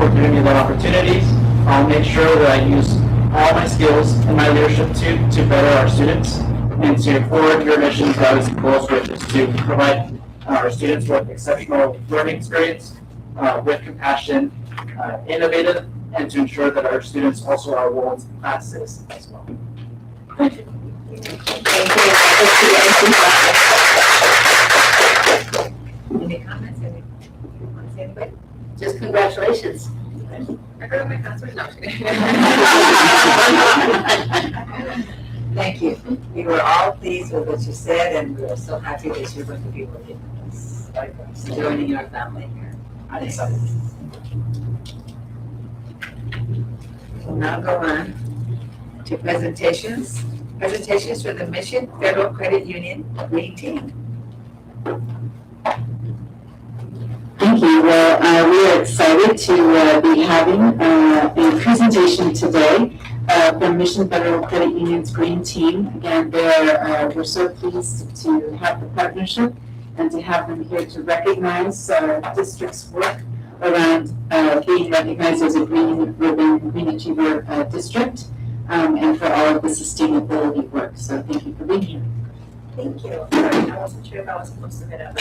for giving me the opportunities. I'll make sure that I use all my skills and my leadership to better our students and to forward your missions, values, and goals, which is to provide our students with exceptional learning experience, with compassion, innovative, and to ensure that our students also are world-class citizens as well. Thank you. Any comments? Anybody? Just congratulations. I heard my password. No, I'm kidding. Thank you. We were all pleased with what you said, and we are so happy that you're going to be working with us, joining your family here. I'm excited. We'll now go on to presentations. Presentations for the Mission Federal Credit Union Green Team. Thank you. Well, we are excited to be having a presentation today from Mission Federal Credit Union's Green Team. Again, we're so pleased to have the partnership and to have them here to recognize our district's work around being recognized as a Green Ribbon Green Achiever district and for all of the sustainability work. So thank you for being here. Thank you. Sorry, I wasn't sure if I was supposed to get up.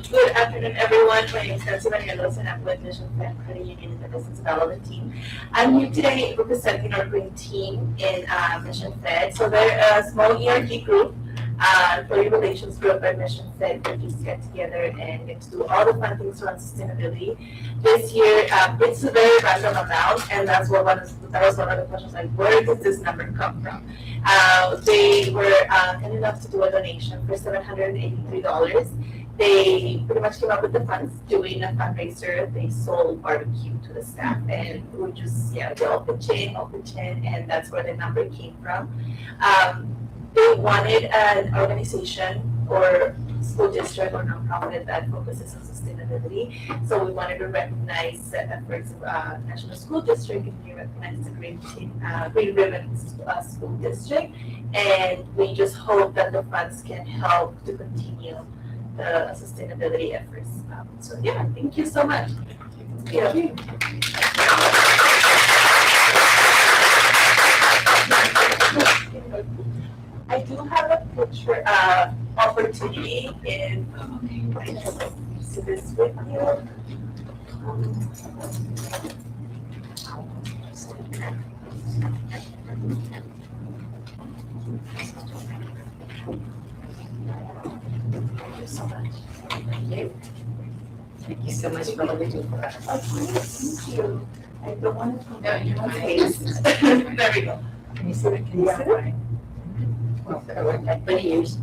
Good afternoon, everyone. My name is Nancy Manielos, and I'm with Mission Federal Credit Union in the Business Development Team. I'm here today representing our green team in Mission Fed. So they're a small ERG group, employee relations group at Mission Fed. We just get together and get to do all the fun things around sustainability. This year, it's a very random amount, and that was one of the questions, like, where does this number come from? They were kind enough to do a donation for $783. They pretty much came up with the funds doing a fundraiser. They sold barbecue to the staff, and we just, they all pitch in, and that's where the number came from. They wanted an organization or school district or nonprofit that focuses on sustainability. So we wanted to recognize the efforts of National School District, and we recognize the Green Ribbon School District. And we just hope that the funds can help to continue the sustainability efforts. So yeah, thank you so much. Thank you. I do have a picture opportunity if I can see this with you. Thank you so much. Thank you so much for all you do for us. Thank you. I don't want to No, you're my fine. face. There we go. Can you see it? Can you see it? Well, for like 20 years.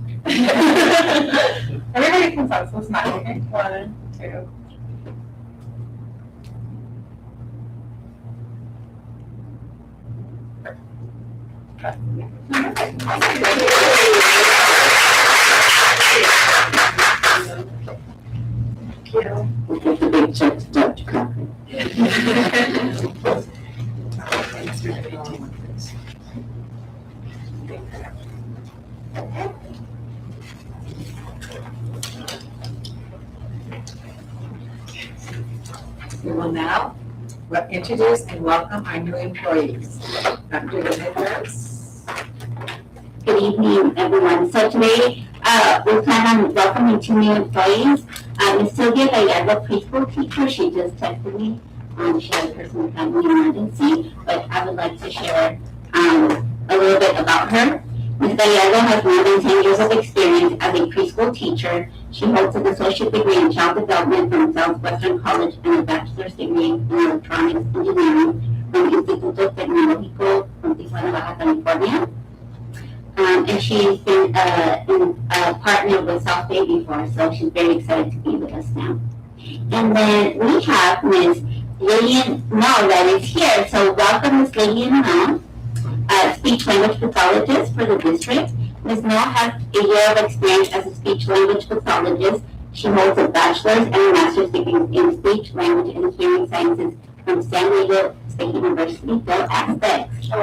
Everybody comes out, so it's not okay. 1, 2. We'll give the big check to Dr. Cochran. We will now introduce and welcome our new employees. Dr. Ramirez. Good evening, everyone. So today, we plan on welcoming 2 new employees. Ms. Sylvia Gallardo, preschool teacher, she just texted me. She had a personal family emergency, but I would like to share a little bit about her. Ms. Gallardo has more than 10 years of experience as a preschool teacher. She holds an associate degree in child development from Southwestern College and a bachelor's degree in electronics engineering from Instituto Tecnológico from Tijuana, Baja California. And she's been partnered with South Bay before, so she's very excited to be with us now. And then we have Ms. Lillian Mao that is here. So welcome, Ms. Lillian Mao, speech language pathologist for the district. Ms. Mao has a year of experience as a speech language pathologist. She holds a bachelor's and a master's degree in speech, language, and hearing sciences from San Diego State University, Bill Aspects. So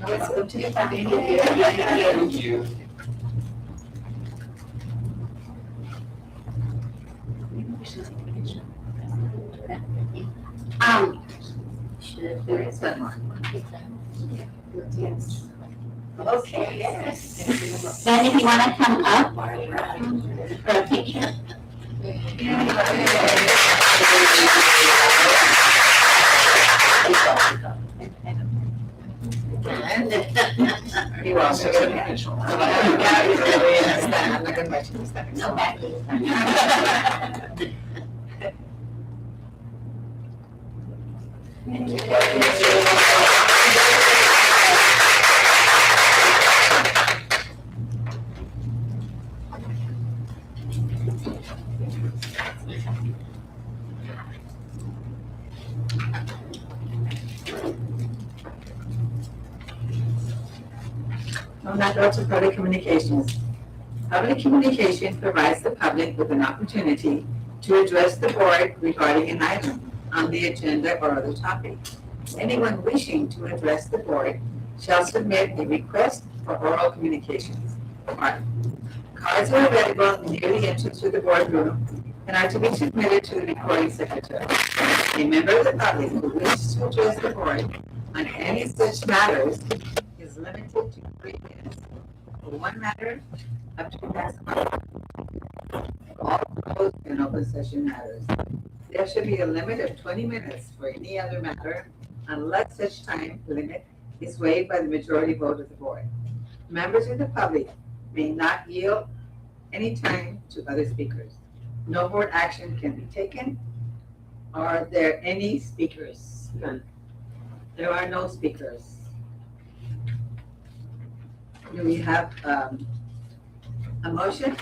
Let's go to the family. Thank you. There is one more. Okay, yes. Then if you wanna come up for a picture. You also get a picture. I'm not gonna let you stand. No back. We'll now go to public communications. Public communication provides the public with an opportunity to address the board regarding an item on the agenda or other topic. Anyone wishing to address the board shall submit a request for oral communications. Cards are available near the entrance to the boardroom and are to be submitted to the recording secretary. A member of the public who wishes to address the board on any such matters is limited to 3 minutes for one matter, up to maximum. All closed and open session matters. There should be a limit of 20 minutes for any other matter unless such time limit is waived by the majority vote of the board. Members of the public may not yield any time to other speakers. No board action can be taken. Are there any speakers? None. There are no speakers. Do we have a motion?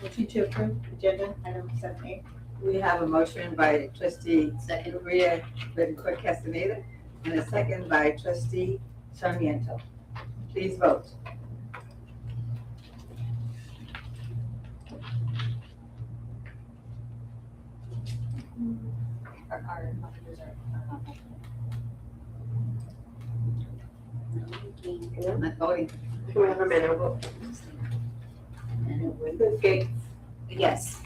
Motion to approve agenda item 7A. We have a motion by trustee Maria Betancourt Castaneda and a second by trustee Sarmiento. Please vote. Not voting. Whoever Manuel. Ms. Gates. Yes.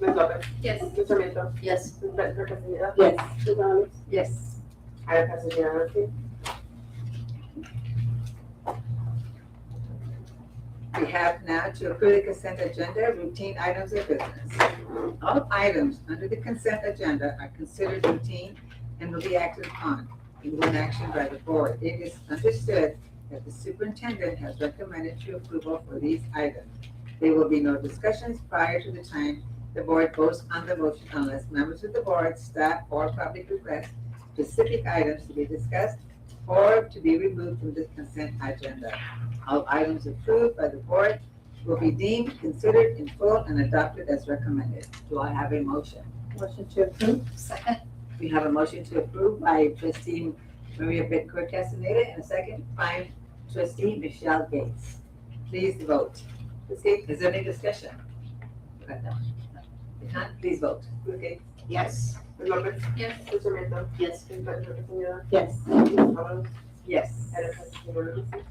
Ms. Lopez. Yes. Ms. Sarmiento. Yes. Ms. Betancourt Castaneda. Yes. Ms. Alves. Yes. Item passes unanimously. We have now to approve the consent agenda, routine items of business. All items under the consent agenda are considered routine and will be acted upon in one action by the board. It is understood that the superintendent has recommended your approval for these items. There will be no discussions prior to the time the board votes on the motion unless members of the board, staff, or public request specific items to be discussed or to be removed from the consent agenda. All items approved by the board will be deemed, considered in full, and adopted as recommended. Do I have a motion? Motion to approve. Second. We have a motion to approve by trustee Maria Betancourt Castaneda and a second by trustee Michelle Gates. Please vote. Ms. Gates, is there any discussion? If not, please vote. Ms. Gates. Yes. Ms. Lopez. Yes. Ms. Sarmiento. Yes. Ms. Betancourt Castaneda. Yes. Ms. Alves. Yes. Item passes unanimously.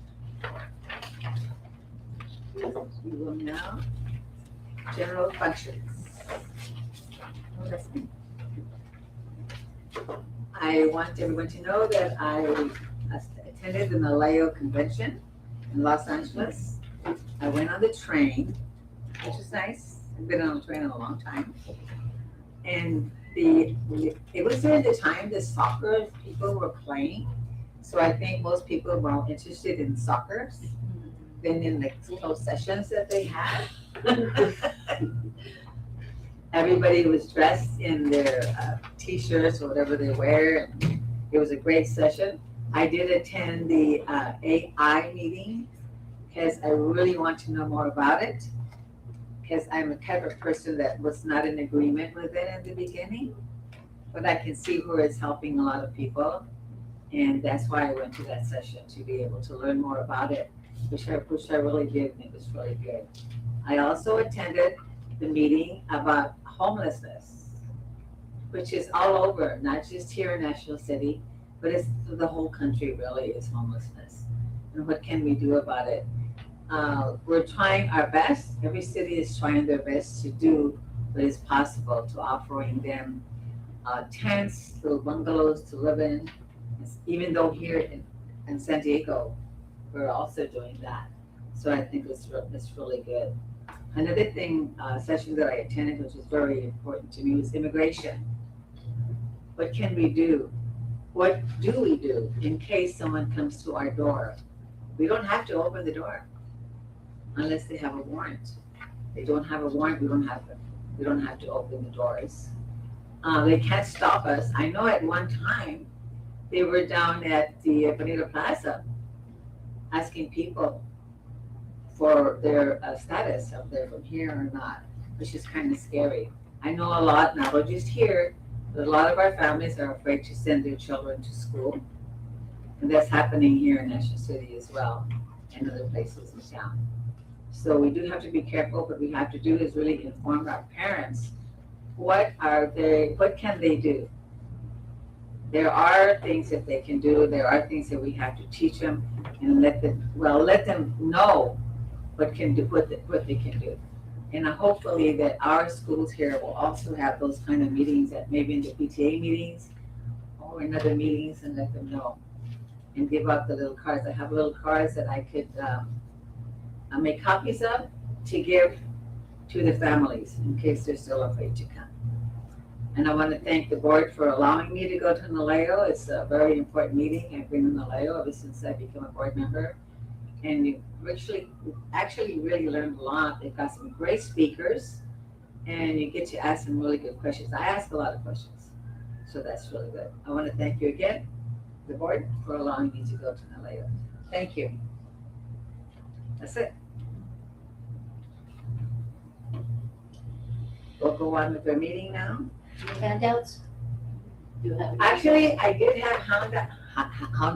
We will now, general functions. I want everyone to know that I attended the Maleo Convention in Los Angeles. I went on the train, which was nice. I've been on a train in a long time. And it was during the time the soccer people were playing. So I think most people were more interested in soccer than in the closed sessions that they had. Everybody was dressed in their t-shirts or whatever they wear. It was a great session. I did attend the AI meeting because I really want to know more about it. Because I'm a type of person that was not in agreement with it in the beginning, but I can see where it's helping a lot of people. And that's why I went to that session, to be able to learn more about it, which I really did, and it was really good. I also attended the meeting about homelessness, which is all over, not just here in National City, but it's the whole country really is homelessness. And what can we do about it? We're trying our best. Every city is trying their best to do what is possible to offering them tents, little bungalows to live in. Even though here in San Diego, we're also doing that. So I think it's really good. Another thing, session that I attended, which is very important to me, was immigration. What can we do? What do we do in case someone comes to our door? We don't have to open the door unless they have a warrant. They don't have a warrant, we don't have to open the doors. They can't stop us. I know at one time, they were down at the Bonita Plaza asking people for their status, if they're from here or not, which is kind of scary. I know a lot, not just here, but a lot of our families are afraid to send their children to school. And that's happening here in National City as well, and other places in town. So we do have to be careful. What we have to do is really inform our parents. What can they do? There are things that they can do. There are things that we have to teach them and let them know what they can do. And hopefully that our schools here will also have those kind of meetings, that maybe in the PTA meetings or in other meetings, and let them know. And give out the little cards. I have little cards that I could make copies of to give to the families in case they're still afraid to come. And I want to thank the board for allowing me to go to NALEO. It's a very important meeting. I've been in NALEO ever since I became a board member. And you actually really learned a lot. They've got some great speakers, and you get to ask some really good questions. I ask a lot of questions, so that's really good. I want to thank you again, the board, for allowing me to go to NALEO. Thank you. That's it. We'll go on with our meeting now. Handouts? Do you have? Actually, I did have hound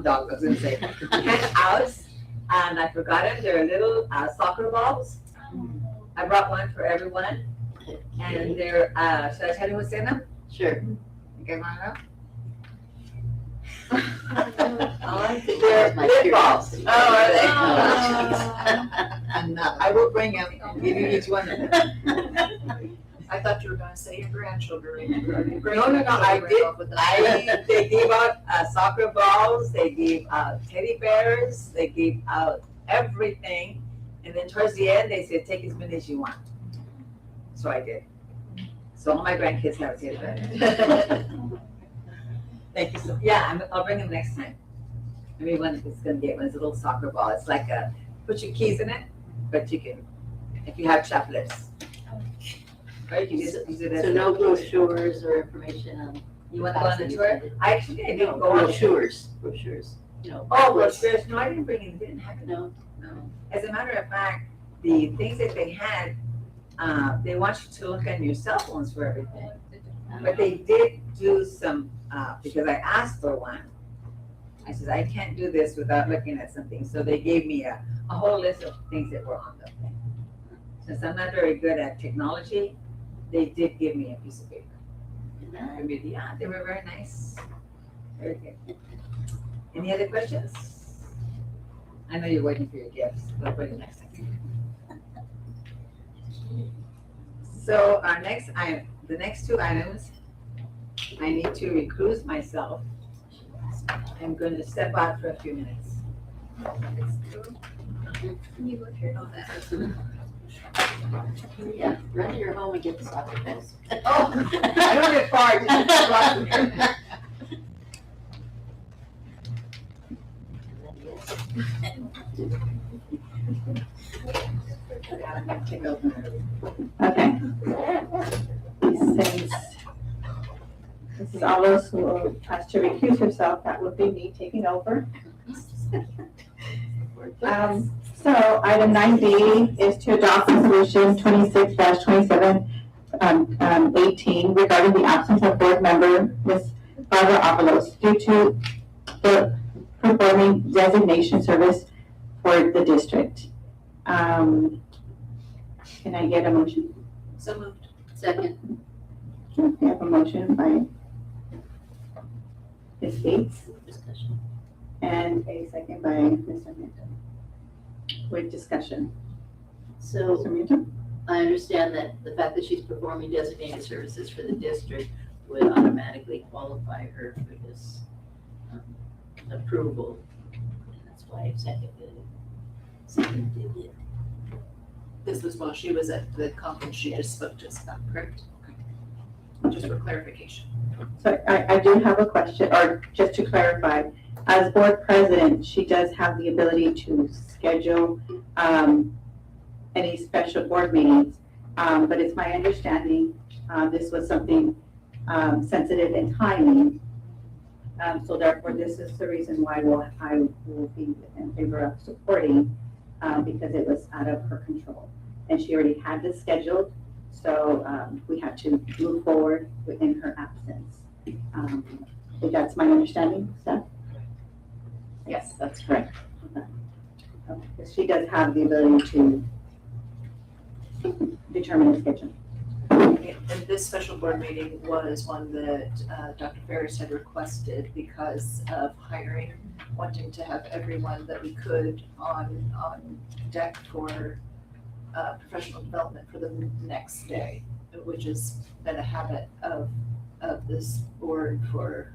dog, I was gonna say, handouts, and I forgot it. They're little soccer balls. I brought one for everyone, and they're, should I tell you what's in them? Sure. You guys wanna know? They're lip balms. Oh, are they? Oh, And I will bring them and give you each one of them. I thought you were gonna say your grandchildren. No, they gave out soccer balls, they gave out teddy bears, they gave out everything. And then towards the end, they said, take as many as you want. So I did. So all my grandkids have a teddy bear. Thank you so, yeah, I'll bring them next time. Everyone is gonna get one. It's a little soccer ball. It's like put your keys in it, but you can, if you have chapped lips. Or you can just use it as. So no brochures or information on. You want to go on the tour? I didn't go on. Brochures, you know. Oh, brochures, no, I didn't bring it, didn't have it. No. No. As a matter of fact, the things that they had, they want you to look on your cell phones for everything. But they did do some, because I asked for one. I said, I can't do this without looking at something. So they gave me a whole list of things that were on the thing. Since I'm not very good at technology, they did give me a piece of paper. Yeah, they were very nice. Very good. Any other questions? I know you're waiting for your gifts. We'll bring it next time. So our next item, the next two items, I need to recuse myself. I'm going to step out for a few minutes. You look here, all that. Yeah, run to your home and get the soccer balls. Oh, I don't get far, just across from here. Okay. Since Mrs. Alves who has to recuse herself, that would be me taking over. So item 9B is to adopt resolution 26-27, 18 regarding the absence of board member Ms. Barbara Avalos due to the performing designation service for the district. Can I get a motion? So moved. Second. We have a motion by Ms. Gates, Discussion. and a second by Mr. Minto. With discussion. So Mr. Minto? I understand that the fact that she's performing designated services for the district would automatically qualify her for this approval. And that's why I seconded it. This was while she was at the conference she just spoke to us about, correct? Okay. Just for clarification. So I do have a question, or just to clarify, as board president, she does have the ability to schedule any special board meetings. But it's my understanding, this was something sensitive in timing. So therefore, this is the reason why I will be in favor of supporting, because it was out of her control. And she already had this scheduled, so we had to move forward within her absence. If that's my understanding, Steph? Yes, that's correct. Okay, 'cause she does have the ability to determine the schedule. And this special board meeting was one that Dr. Ferris had requested because of hiring, wanting to have everyone that we could on deck for professional development for the next day, which has been a habit of this board for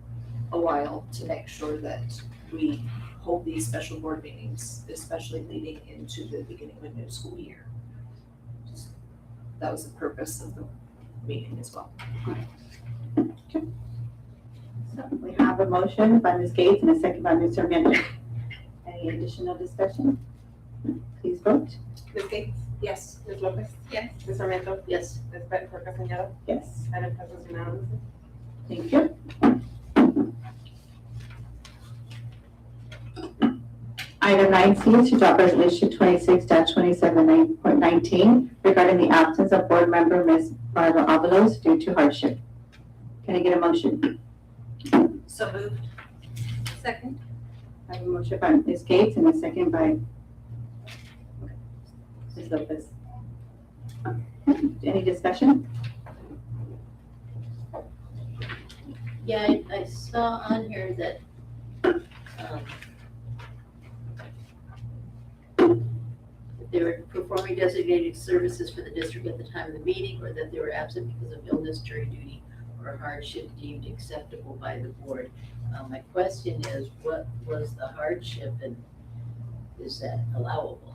a while, to make sure that we hold these special board meetings, especially leading into the beginning of a new school year. That was the purpose of the meeting as well. So we have a motion by Ms. Gates and a second by Mr. Mendo. Any additional discussion? Please vote. Ms. Gates? Yes. Ms. Lopez? Yes. Ms. Sarmiento? Yes. Ms. Betancourt Castellanos? Yes, Item passes unanimously. thank you. Item 9C is to adopt resolution 26-27.19 regarding the absence of board member Ms. Barbara Avalos due to hardship. Can I get a motion? So moved. Second. I have a motion by Ms. Gates and a second by Ms. Lopez. Any discussion? Yeah, I saw on here that that they were performing designated services for the district at the time of the meeting, or that they were absent because of illness, jury duty, or hardship deemed acceptable by the board. My question is, what was the hardship, and is that allowable?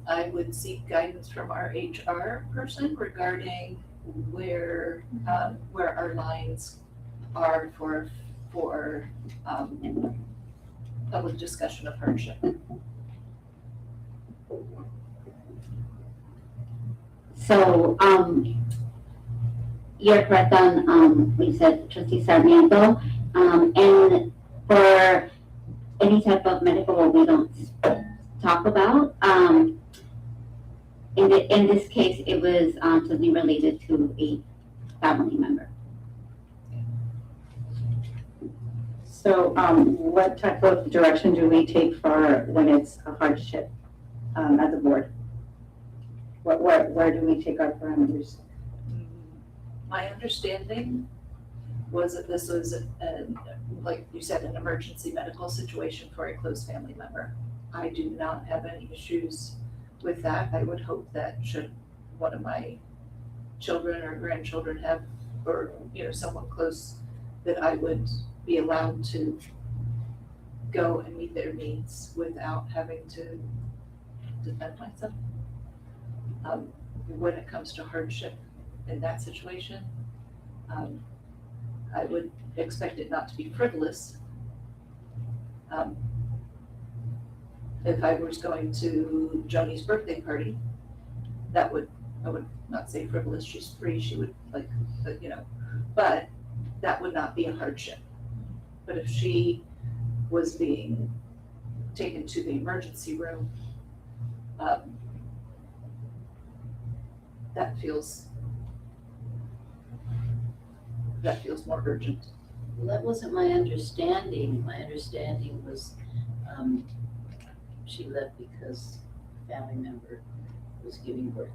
I would seek guidance from our HR person regarding where our lines are for public discussion of hardship. So, you're correct on, we said trustee Sarmiento, and for any type of medical what we don't talk about, in this case, it was, something related to a family member. So what type of direction do we take for when it's a hardship as a board? Where do we take our parameters? My understanding was that this was, like you said, an emergency medical situation for a close family member. I do not have any issues with that. I would hope that should one of my children or grandchildren have, or, someone close, that I would be allowed to go and meet their needs without having to defend myself. When it comes to hardship in that situation, I would expect it not to be frivolous. If I was going to Joni's birthday party, I would not say frivolous, she's free, she would but that would not be a hardship. But if she was being taken to the emergency room, that feels more urgent. Well, that wasn't my understanding. My understanding was, she left because a family member was giving birth.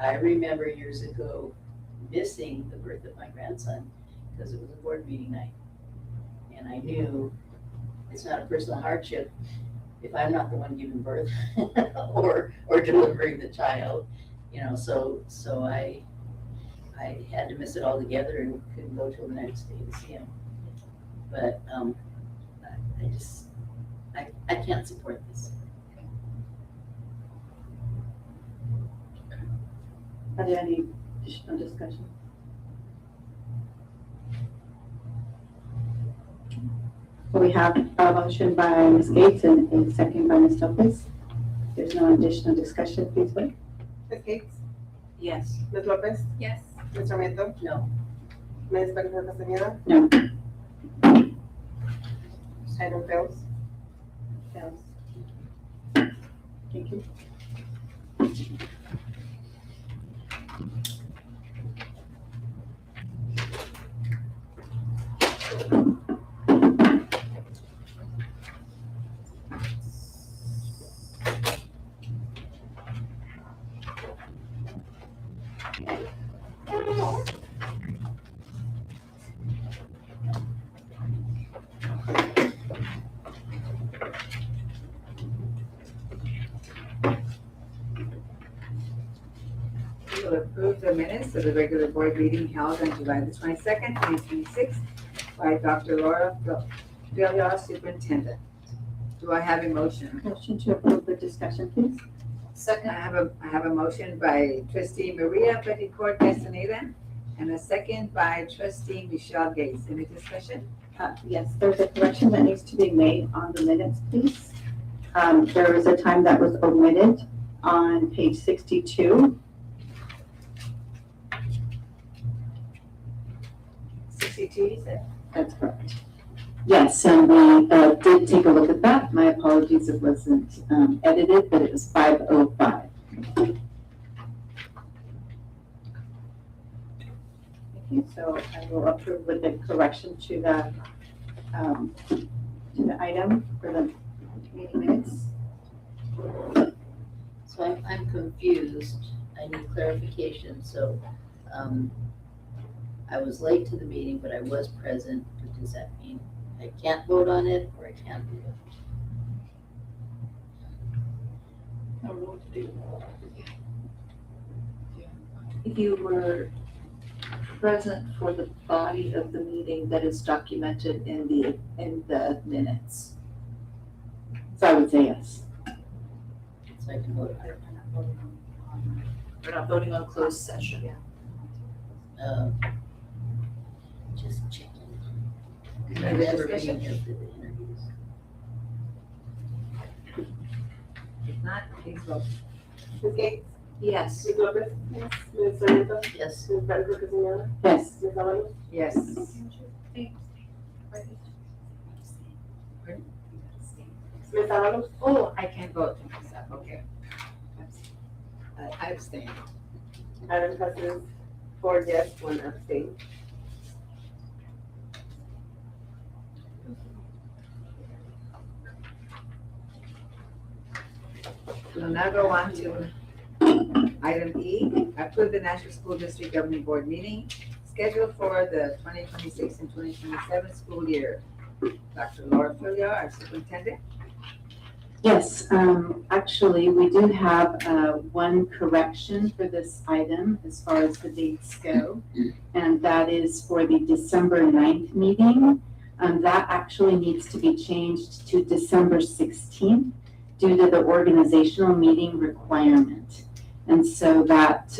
I remember years ago missing the birth of my grandson because it was a board meeting night. And I knew it's not a personal hardship if I'm not the one giving birth or delivering the child, so I had to miss it altogether and couldn't go till the next day to see him. But, I can't support this. Are there any additional discussion? We have a motion by Ms. Gates and a second by Ms. Lopez. There's no additional discussion, please vote. Ms. Gates? Yes. Ms. Lopez? Yes. Ms. Sarmiento? No. Ms. Becerra Castañeda? No. Item fails. Fails. Thank you. We will approve the minutes of the regular board meeting held on July the 22nd, 2026 by Dr. Laura Villar, Superintendent. Do I have a motion? Motion to approve the discussion, please. Second. I have a motion by trustee Maria Petticord Castaneda and a second by trustee Michelle Gates. Any discussion? Yes, there's a correction that needs to be made on the minutes, please. There was a time that was omitted on page 62. 62, you said? That's correct. Yes, and we did take a look at that. My apologies, it wasn't edited, but it was 5:05. Okay, so I will approve with the correction to the item for the meeting minutes. So I'm confused. I need clarification. So, I was late to the meeting, but I was present. What does that mean? I can't vote on it or I can't do it? I don't know what to do. If you were present for the body of the meeting that is documented in the minutes. So I would say yes. So I can vote. We're not voting on closed session. Just checking. Any I've never been discussion? here for the interviews. If not, please vote. Ms. Gates? Yes. Ms. Lopez? Yes. Ms. Sarmiento? Yes. Ms. Becerra Castañeda? Yes. Ms. Alvarez? Yes. Ms. Alvarez? Oh, I can't vote for myself, okay. I abstain. Item passes 4 yes, 1 abstain. We'll now go on to item E, approve the National School District Governing Board meeting scheduled for the 2026 and 2027 school year. Dr. Laura Villar, our superintendent. Yes, actually, we do have one correction for this item as far as the dates go, and that is for the December 9th meeting. That actually needs to be changed to December 16th due to the organizational meeting requirement. And so that's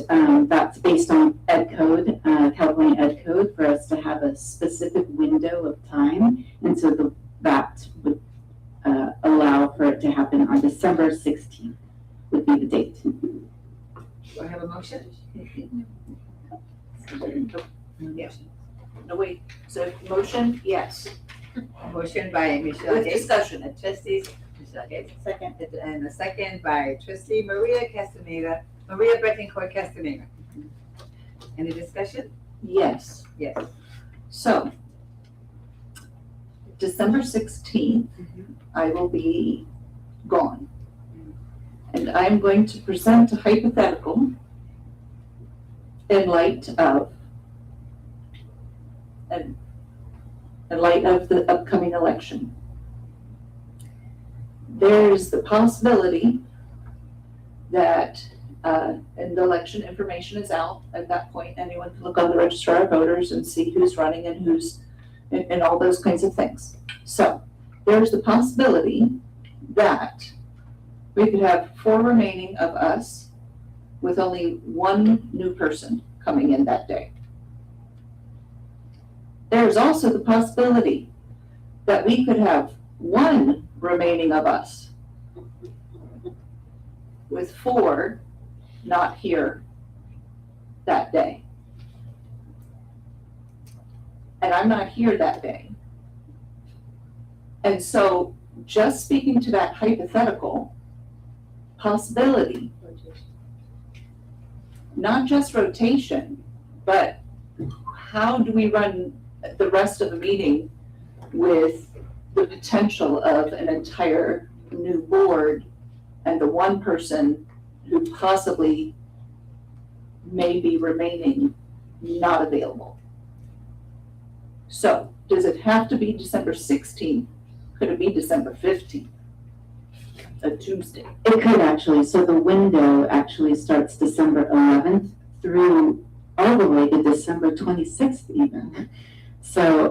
based on Ed Code, California Ed Code, for us to have a specific window of time. And so that would allow for it to happen on December 16th would be the date. Do I have a motion? Yes. No, wait. So motion, yes. Motion by Michelle With Gates. discussion. Trustees, Michelle Gates. Second. And a second by trustee Maria Betancourt Castaneda. Any discussion? Yes. Yes. So, December 16th, I will be gone. And I'm going to present a hypothetical in light of the upcoming election, there's the possibility that, and the election information is out at that point, anyone can look on the registrar of voters and see who's running and who's, and all those kinds of things. So, there's the possibility that we could have 4 remaining of us with only 1 new person coming in that day. There's also the possibility that we could have 1 remaining of us with 4 not here that day. And I'm not here that day. And so, just speaking to that hypothetical possibility, not just rotation, but how do we run the rest of the meeting with the potential of an entire new board and the 1 person who possibly may be remaining not available? So, does it have to be December 16th? Could it be December 15th? A Tuesday? It could actually, so the window actually starts December 11th through all the way to December 26th even. So,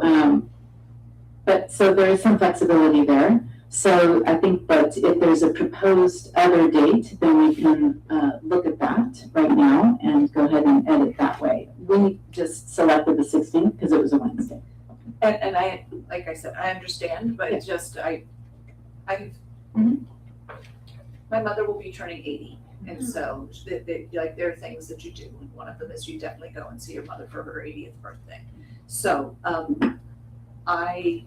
so there is some flexibility there. So I think that if there's a proposed other date, then we can look at that right now and go ahead and edit that way. We just selected the 16th because it was a Wednesday. And I, like I said, I understand, but it's just, my mother will be turning 80. And so, like, there are things that you do. And one of them is you definitely go and see your mother for her 80th birthday. So, I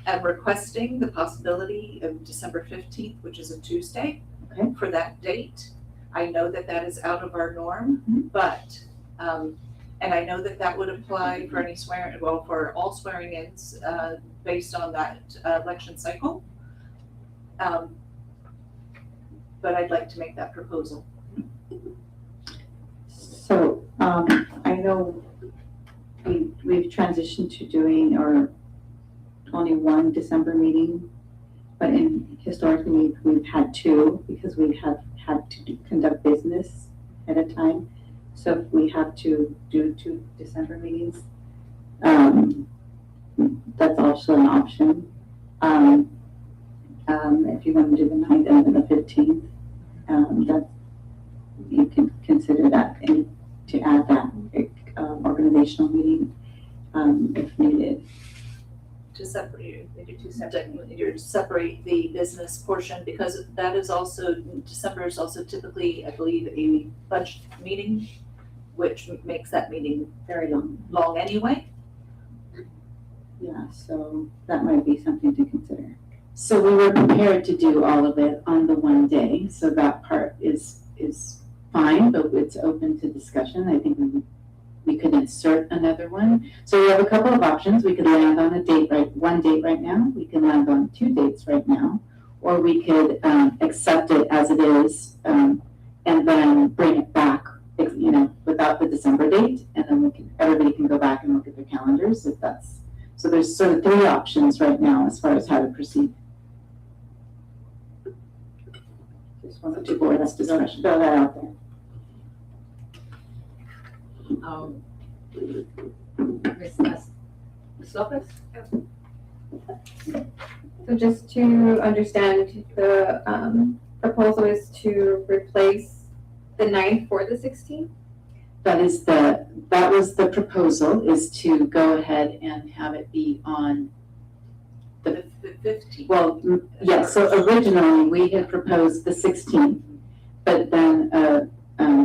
am requesting the possibility of December 15th, which is a Tuesday, Okay. for that date. I know that that is out of our norm, but, and I know that that would apply for any for all swearing-ins, based on that election cycle. But I'd like to make that proposal. So, I know we've transitioned to doing our only 1 December meeting, but historically, we've had 2 because we have had to conduct business at a time. So if we have to do 2 December meetings, that's also an option. If you want to do the 9th and then the 15th, that you can consider that to add that organizational meeting if needed. To separate, you separate the business portion, because that is also, December is also typically, I believe, a budget meeting, which makes that meeting very long anyway. Yeah, so that might be something to consider. So we were prepared to do all of it on the 1 day, so that part is fine, but it's open to discussion. I think we could insert another one. So we have a couple of options. We could land on a date, 1 date right now. We can land on 2 dates right now, or we could accept it as it is and then bring it back, without the December date, and then everybody can go back and look at their calendars if that's. So there's sort of 3 options right now as far as how to proceed. Just wanted To to board this discussion. throw that out there. Ms. Lopez? So just to understand, the proposal is to replace the 9th for the 16th? That was the proposal, is to go ahead and have it be on, The 15th. well, yes, so originally we had proposed the 16th, but then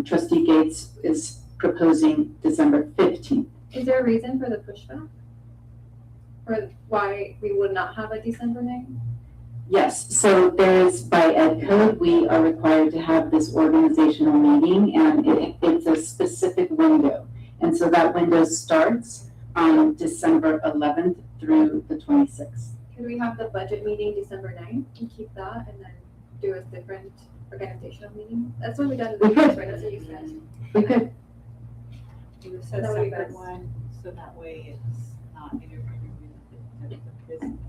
trustee Gates is proposing December 15th. Is there a reason for the pushback? For why we would not have a December 9th? Yes, so there's, by ed code, we are required to have this organizational meeting, and it's a specific window. And so that window starts on December 11th through the 26th. Could we have the budget meeting December 9th and keep that and then do a different organizational meeting? That's what we done in We the could. past, right? That's what you said. We could, do a That would be separate best. one, so that way it's not interfering with the business.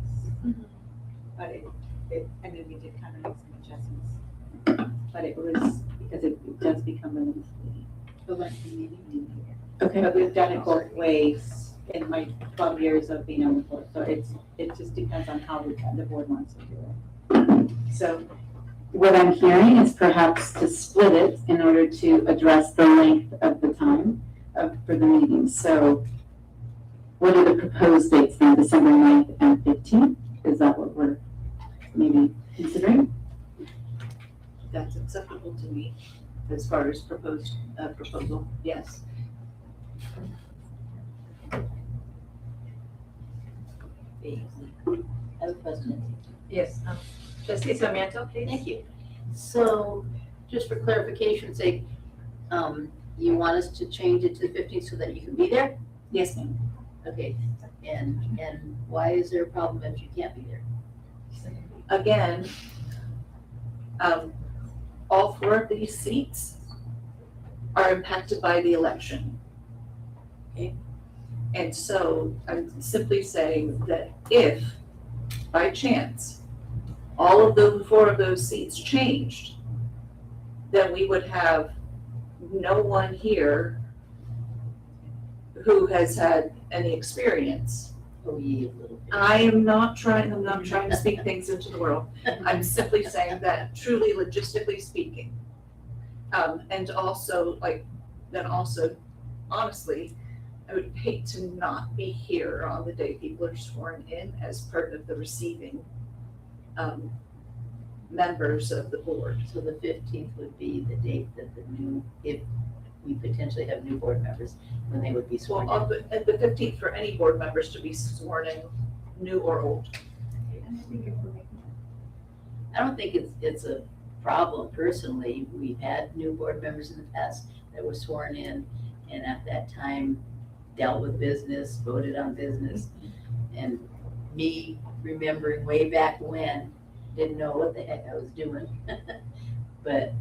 Mhm. But and then we did kind of make some adjustments. But it was, because it does become a lengthy meeting. Okay. But we've done it both ways in my 12 years of being on the board, so it just depends on how the board wants to do it. So what I'm hearing is perhaps to split it in order to address the length of the time for the meetings. So what are the proposed dates then, December 9th and 15th? Is that what we're maybe considering? That's acceptable to me as far as proposal, yes. I have a question. Yes, trustee Sarmiento, please. Thank you. So, just for clarification's sake, you want us to change it to the 15th so that you can be there? Yes, ma'am. Okay, and why is there a problem if you can't be there? Again, all 4 of these seats are impacted by the election. Okay? And so I'm simply saying that if, by chance, all of the 4 of those seats changed, then we would have no one here who has had any experience. Oh, ye little bit. I'm not trying to speak things into the world. I'm simply saying that truly logistically speaking. And also honestly, I would hate to not be here on the day people are sworn in as part of the receiving members of the board. So the 15th would be the date that if we potentially have new board members, when they would be sworn in. Well, the 15th for any board members to be sworn in, new or old. I don't think it's a problem personally. We've had new board members in the past that were sworn in, and at that time dealt with business, voted on business. And me remembering way back when, didn't know what the heck I was doing. But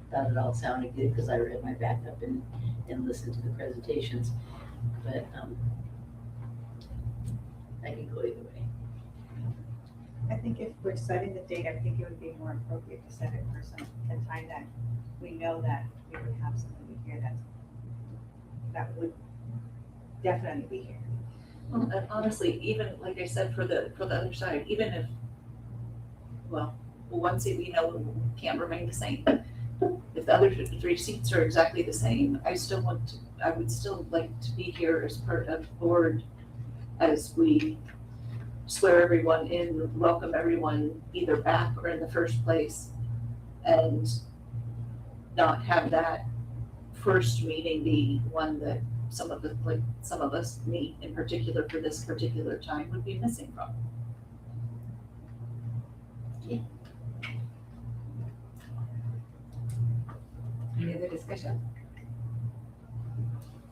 thought it all sounded good because I read my backup and listened to the presentations. But I can go either way. I think if we're setting the date, I think it would be more appropriate to set it for some time that we know that we would have somebody here that would definitely be here. Well, and honestly, even like I said, for the other side, even if, well, one seat we know can't remain the same. If the other 3 seats are exactly the same, I would still like to be here as part of the board as we swear everyone in, welcome everyone either back or in the first place, and not have that first meeting be one that some of us meet in particular for this particular time would be missing from. Any other discussion?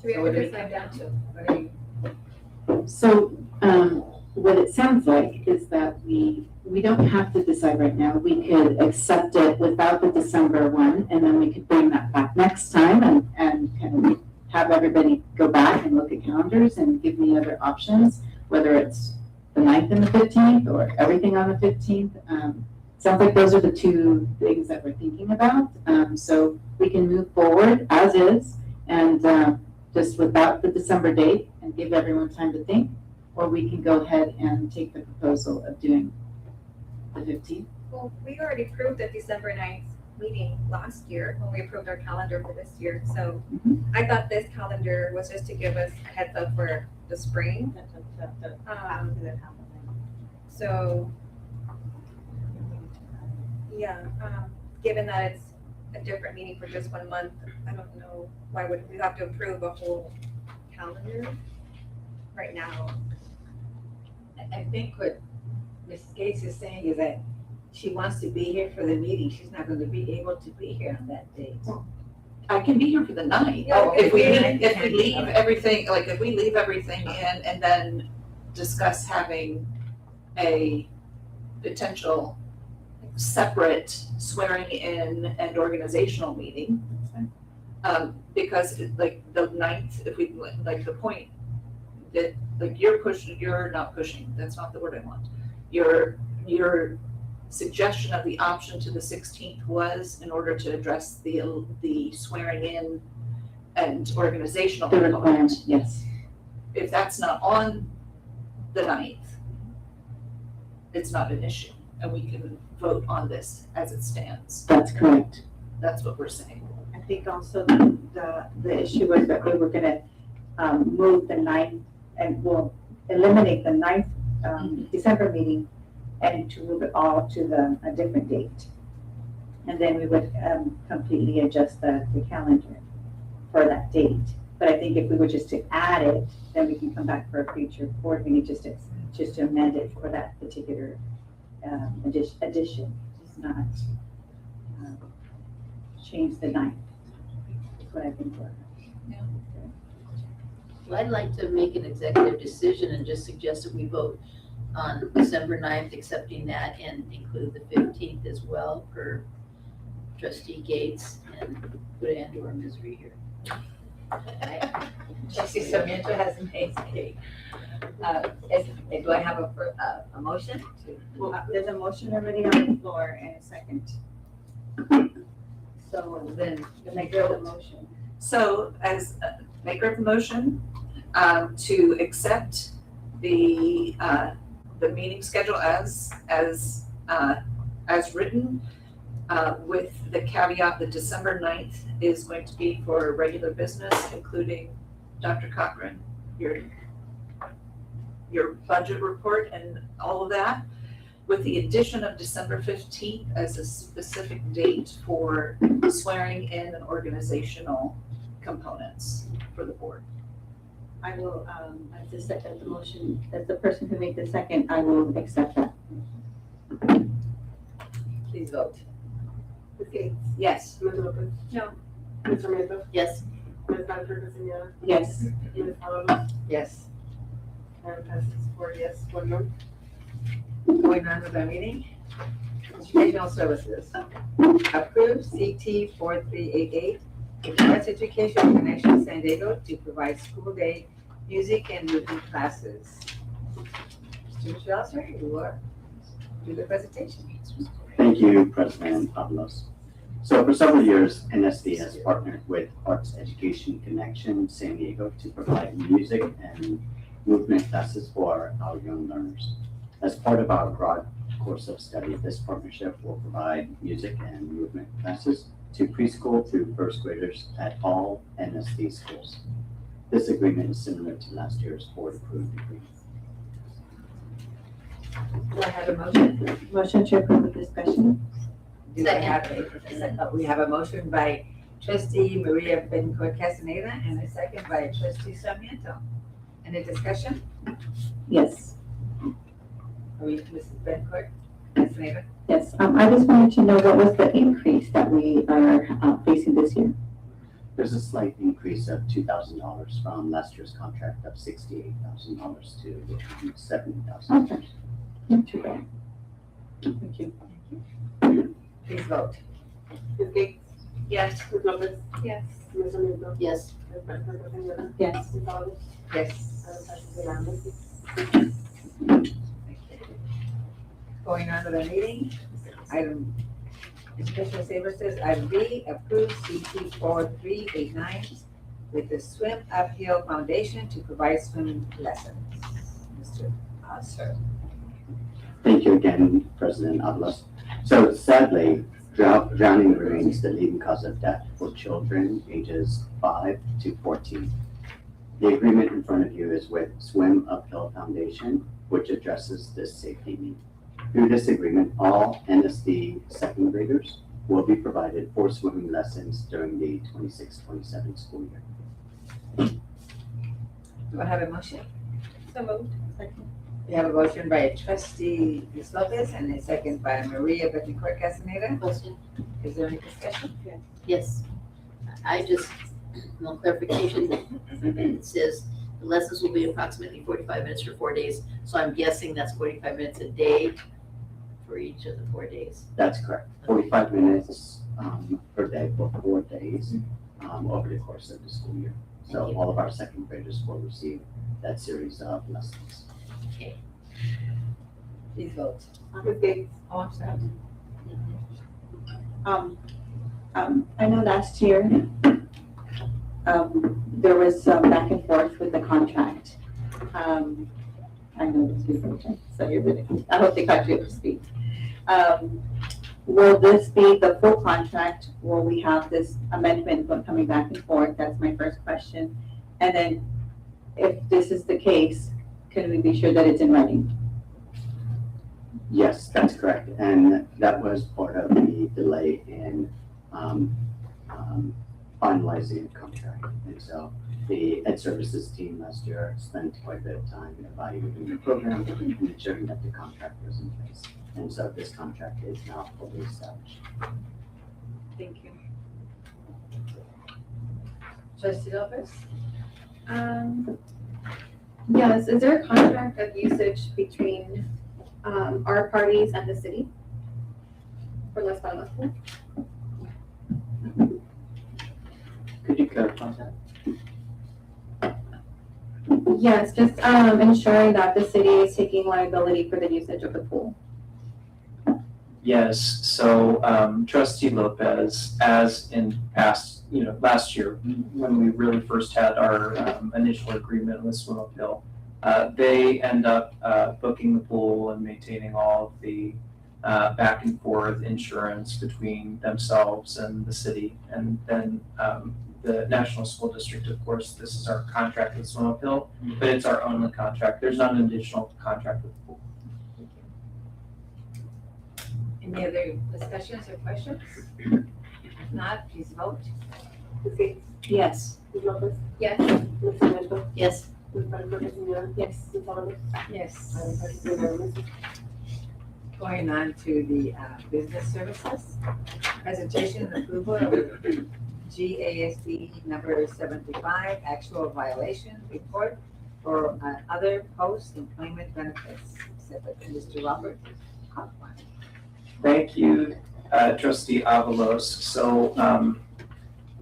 Do we So have what to do we decide come that? down to? What are you? So, what it sounds like is that we don't have to decide right now. We could accept it without the December one, and then we could bring that back next time and kind of have everybody go back and look at calendars and give me other options, whether it's the 9th and the 15th or everything on the 15th. Sounds like those are the 2 things that we're thinking about. So we can move forward as is and just without the December date and give everyone time to think, or we can go ahead and take the proposal of doing the 15th. Well, we already approved the December 9th meeting last year when we approved our calendar for this year. So I thought this calendar was just to give us a heads up for the spring. So, yeah, given that it's a different meeting for just 1 month, I don't know, why would we have to approve a whole calendar right now? I think what Mrs. Gates is saying is that she wants to be here for the meeting. She's not going to be able to be here on that date. I can be here for the 9th. Yeah, If we okay. leave everything, like if we leave everything in and then discuss having a potential separate swearing in and organizational meeting, Because like the ninth, if we, like the point that, like you're not pushing, that's not the word I want. Your suggestion of the option to the 16th was in order to address the swearing in and organizational The component. requirement, yes, If that's not on the 9th, it's not an issue, and we can vote on this as it stands. that's correct. That's what we're saying. I think also the issue was that we were gonna, move the 9th and we'll eliminate the 9th, December meeting and to move it all to a different date. And then we would, completely adjust the calendar for that date. But I think if we were just to add it, then we can come back for a future board meeting just to amend it for that particular, addition, just not, change the 9th. That's what I think. Well, I'd like to make an executive decision and just suggest that we vote on December 9th, accepting that and include the 15th as well for trustee Gates and put and/or Misery here. Trustee Sarmiento has made do I have a motion to? Well, there's a motion already on the floor and a second. So Then make the motion. So as maker of the motion, to accept the meeting schedule as written, with the caveat that December 9th is going to be for regular business, including Dr. Cochran, your budget report and all of that, with the addition of December 15th as a specific date for swearing in and organizational components for the board. I will, as the second, the motion, as the person who made the second, I will accept that. Please vote. Ms. Gates, Yes. Ms. Lopez. No. Ms. Sarmiento, Yes, Ms. Blanford Castaneda, Yes. Ms. Alvarez, Yes. and passes 4 yes, 1 no. Going on with our meeting. Educational services. Approve CT 4388, Express Education Connection San Diego to provide school day music and movement classes. Mr. Schlosser, you will do the presentation. Thank you, President Pavlos. So for several years, NSD has partnered with Arts Education Connection San Diego to provide music and movement classes for our young learners. As part of our broad course of study, this partnership will provide music and movement classes to preschool through first graders at all NSD schools. This agreement is similar to last year's board-approved agreement. Do I have a motion? Motion to approve with discussion. Do I have we have a motion by trustee Maria Bencourt Castaneda and a second by trustee Sarmiento. Any discussion? Yes. Are we, Mrs. Bencourt Castaneda? Yes, I just wanted to know what was the increase that we are facing this year? There's a slight increase of $2,000 from last year's contract of $68,000 to $70,000. Okay, not too bad. Thank you. Please vote. Ms. Gates, Yes. Ms. Lopez, Yes. Ms. Sarmiento, yes, Ms. Blanford Castaneda, Yes. Ms. Alvarez, Yes. and passes unanimously. Going on with our meeting, item, educational services, item B, approve CT 4389 with the Swim Uphill Foundation to provide swimming lessons. Mr. Sir. Thank you again, President Avalos. So sadly, drowning remains the leading cause of death for children ages 5 to 14. The agreement in front of you is with Swim Uphill Foundation, which addresses this safety need. Through this agreement, all NSD second graders will be provided for swimming lessons during the 26-27 school year. Do I have a motion? So moved. We have a motion by trustee Ms. Lopez and a second by Maria Bettencourt Castaneda. question, Is there any discussion? yes. I just, no clarification, it says the lessons will be approximately 45 minutes for 4 days, so I'm guessing that's 45 minutes a day for each of the 4 days. That's correct. 45 minutes per day for 4 days. over the course of the school year. So all of our second graders will receive that series of lessons. Please vote. Ms. Gates? Oh, I'm sorry. I know last year, there was some back and forth with the contract. I know it's your project, so you're really, I hope they caught you up to speed. Will this be the full contract? Will we have this amendment coming back and forth? That's my first question. And then if this is the case, can we be sure that it's in writing? Yes, that's correct. And that was part of the delay in finalizing the contract. And so the Ed Services team last year spent quite a bit of time evaluating the program and ensuring that the contract was in place. And so this contract is now fully established. Thank you. Trustee Lopez? Yes, is there a contract of usage between our parties and the city for Las Palmas Pool? Could you clarify that? Yes, just ensuring that the city is taking liability for the usage of the pool. Yes, so Trustee Lopez, as in past, last year, when we really first had our initial agreement with Swimopil, they end up booking the pool and maintaining all of the back and forth insurance between themselves and the city. And then the National School District, of course, this is our contract with Swimopil, but it's our only contract. There's not an additional contract with the pool. Any other discussions or questions? If not, please vote. Ms. Gates? Yes. Ms. Lopez? Yes. Ms. Sarmiento? Yes. Ms. Franco Villanueva? Yes. Ms. Alvarez? Yes. Madam President, unanimous. Going on to the business services. Presentation and approval of GASB number 75, actual violation report for other post-employment benefits. Mr. Robert Hoffman. Thank you, Trustee Avalos. So,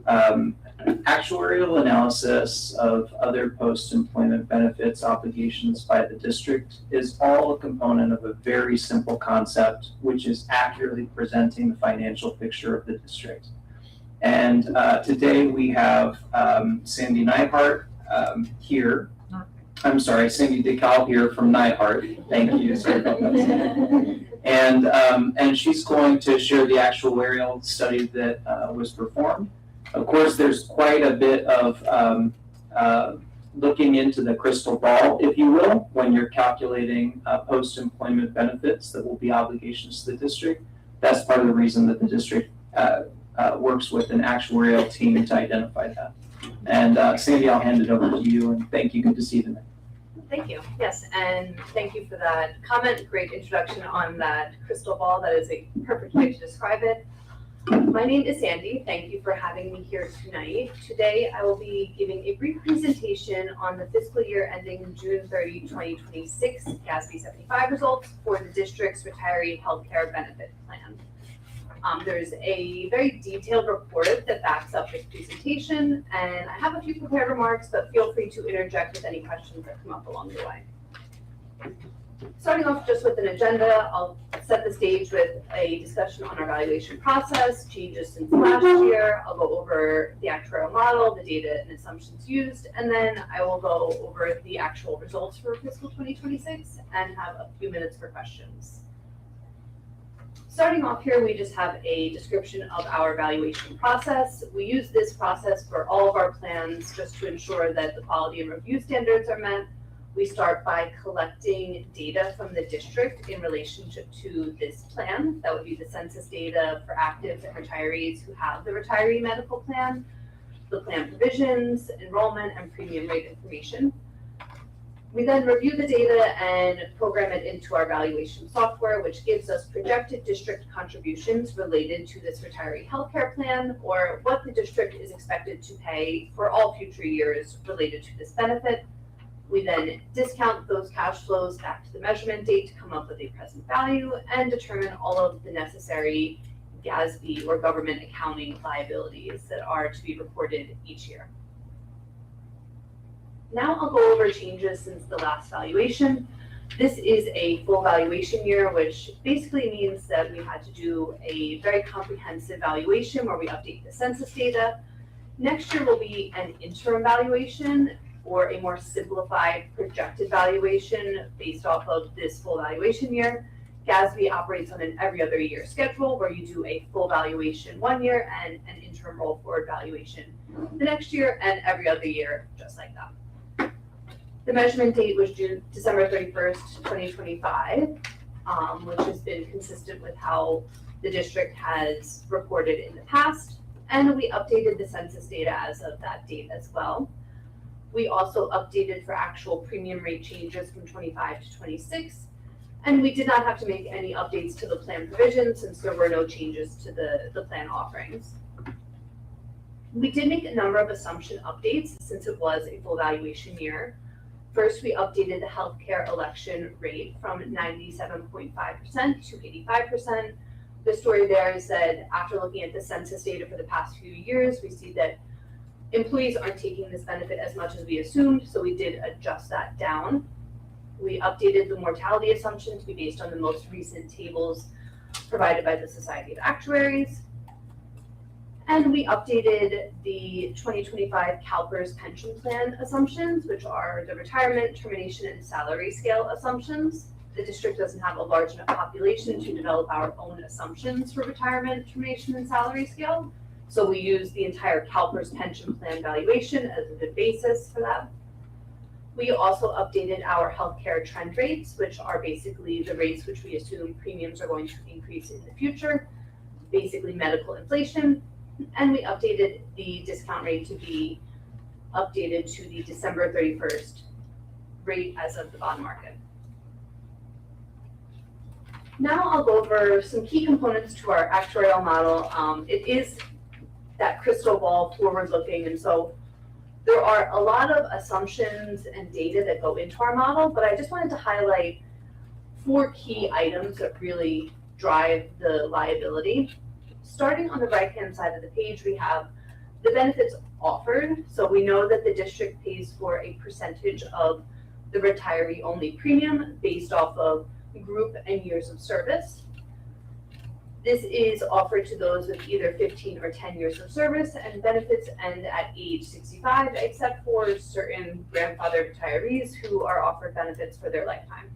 actuarial analysis of other post-employment benefits obligations by the district is all a component of a very simple concept, which is accurately presenting the financial picture of the district. And today we have Sandy Neihart here. I'm sorry, Cindy DeCal here from Neihart. Thank you. Sorry about that. And she's going to share the actuarial study that was performed. Of course, there's quite a bit of looking into the crystal ball, if you will, when you're calculating post-employment benefits that will be obligations to the district. That's part of the reason that the district works with an actuarial team to identify that. And Sandy, I'll hand it over to you, and thank you. Good to see you tonight. Thank you. Yes, and thank you for that comment. Great introduction on that crystal ball. That is a perfect way to describe it. My name is Sandy. Thank you for having me here tonight. Today, I will be giving a brief presentation on the fiscal year ending June 30, 2026 GASB 75 results for the district's retiree healthcare benefit plan. There's a very detailed report that backs up this presentation, and I have a few prepared remarks, but feel free to interject with any questions that come up along the way. Starting off just with an agenda, I'll set the stage with a discussion on our evaluation process, changes since last year. I'll go over the actuarial model, the data and assumptions used, and then I will go over the actual results for fiscal 2026 and have a few minutes for questions. Starting off here, we just have a description of our evaluation process. We use this process for all of our plans just to ensure that the quality and review standards are met. We start by collecting data from the district in relationship to this plan. That would be the census data for actives and retirees who have the retiree medical plan, the plan provisions, enrollment, and premium rate information. We then review the data and program it into our valuation software, which gives us projected district contributions related to this retiree healthcare plan, or what the district is expected to pay for all future years related to this benefit. We then discount those cash flows back to the measurement date to come up with a present value and determine all of the necessary GASB or government accounting liabilities that are to be reported each year. Now I'll go over changes since the last valuation. This is a full valuation year, which basically means that we had to do a very comprehensive valuation where we update the census data. Next year will be an interim valuation or a more simplified projected valuation based off of this full valuation year. GASB operates on an every other year schedule where you do a full valuation one year and an interim roll forward valuation the next year and every other year, just like that. The measurement date was December 31st, 2025, which has been consistent with how the district has reported in the past. And we updated the census data as of that date as well. We also updated for actual premium rate changes from 25 to 26. And we did not have to make any updates to the plan provisions since there were no changes to the plan offerings. We did make a number of assumption updates since it was a full valuation year. First, we updated the healthcare election rate from 97.5% to 85%. The story there is that after looking at the census data for the past few years, we see that employees aren't taking this benefit as much as we assumed, so we did adjust that down. We updated the mortality assumption to be based on the most recent tables provided by the Society of Actuaries. And we updated the 2025 CalPERS pension plan assumptions, which are the retirement, termination, and salary scale assumptions. The district doesn't have a large enough population to develop our own assumptions for retirement, termination, and salary scale. So we use the entire CalPERS pension plan valuation as a good basis for that. We also updated our healthcare trend rates, which are basically the rates which we assume premiums are going to increase in the future, basically medical inflation. And we updated the discount rate to be updated to the December 31st rate as of the bond market. Now I'll go over some key components to our actuarial model. It is that crystal ball forward looking, and so there are a lot of assumptions and data that go into our model, but I just wanted to highlight 4 key items that really drive the liability. Starting on the right-hand side of the page, we have the benefits offered. So we know that the district pays for a percentage of the retiree-only premium based off of group and years of service. This is offered to those with either 15 or 10 years of service, and benefits end at age 65, except for certain grandfathered retirees who are offered benefits for their lifetime.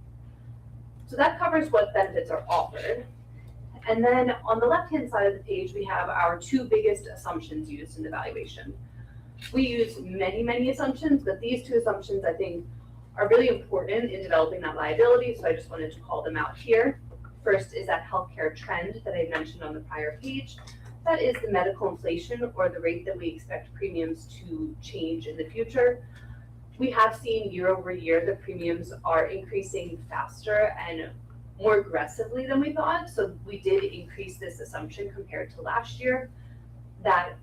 So that covers what benefits are offered. And then on the left-hand side of the page, we have our 2 biggest assumptions used in the valuation. We use many, many assumptions, but these 2 assumptions I think are really important in developing that liability, so I just wanted to call them out here. First is that healthcare trend that I mentioned on the prior page. That is the medical inflation, or the rate that we expect premiums to change in the future. We have seen year over year the premiums are increasing faster and more aggressively than we thought. So we did increase this assumption compared to last year. That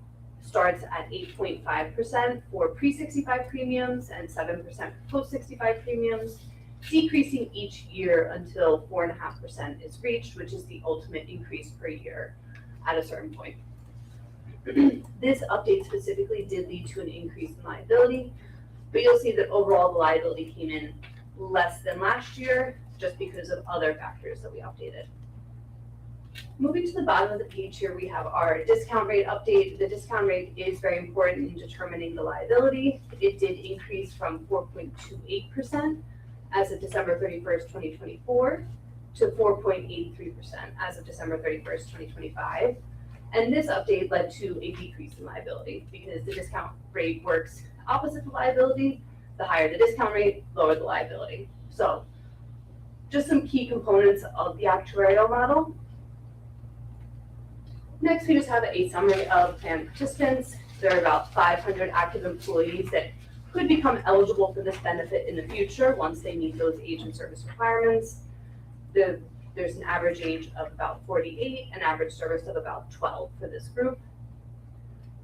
starts at 8.5% for pre-65 premiums and 7% for post-65 premiums, decreasing each year until 4.5% is reached, which is the ultimate increase per year at a certain point. This update specifically did lead to an increase in liability, but you'll see that overall the liability came in less than last year, just because of other factors that we updated. Moving to the bottom of the page here, we have our discount rate update. The discount rate is very important in determining the liability. It did increase from 4.28% as of December 31st, 2024 to 4.83% as of December 31st, 2025. And this update led to a decrease in liability because the discount rate works opposite the liability. The higher the discount rate, lower the liability. So just some key components of the actuarial model. Next, we just have a summary of plan participants. There are about 500 active employees that could become eligible for this benefit in the future once they meet those age and service requirements. There's an average age of about 48, an average service of about 12 for this group.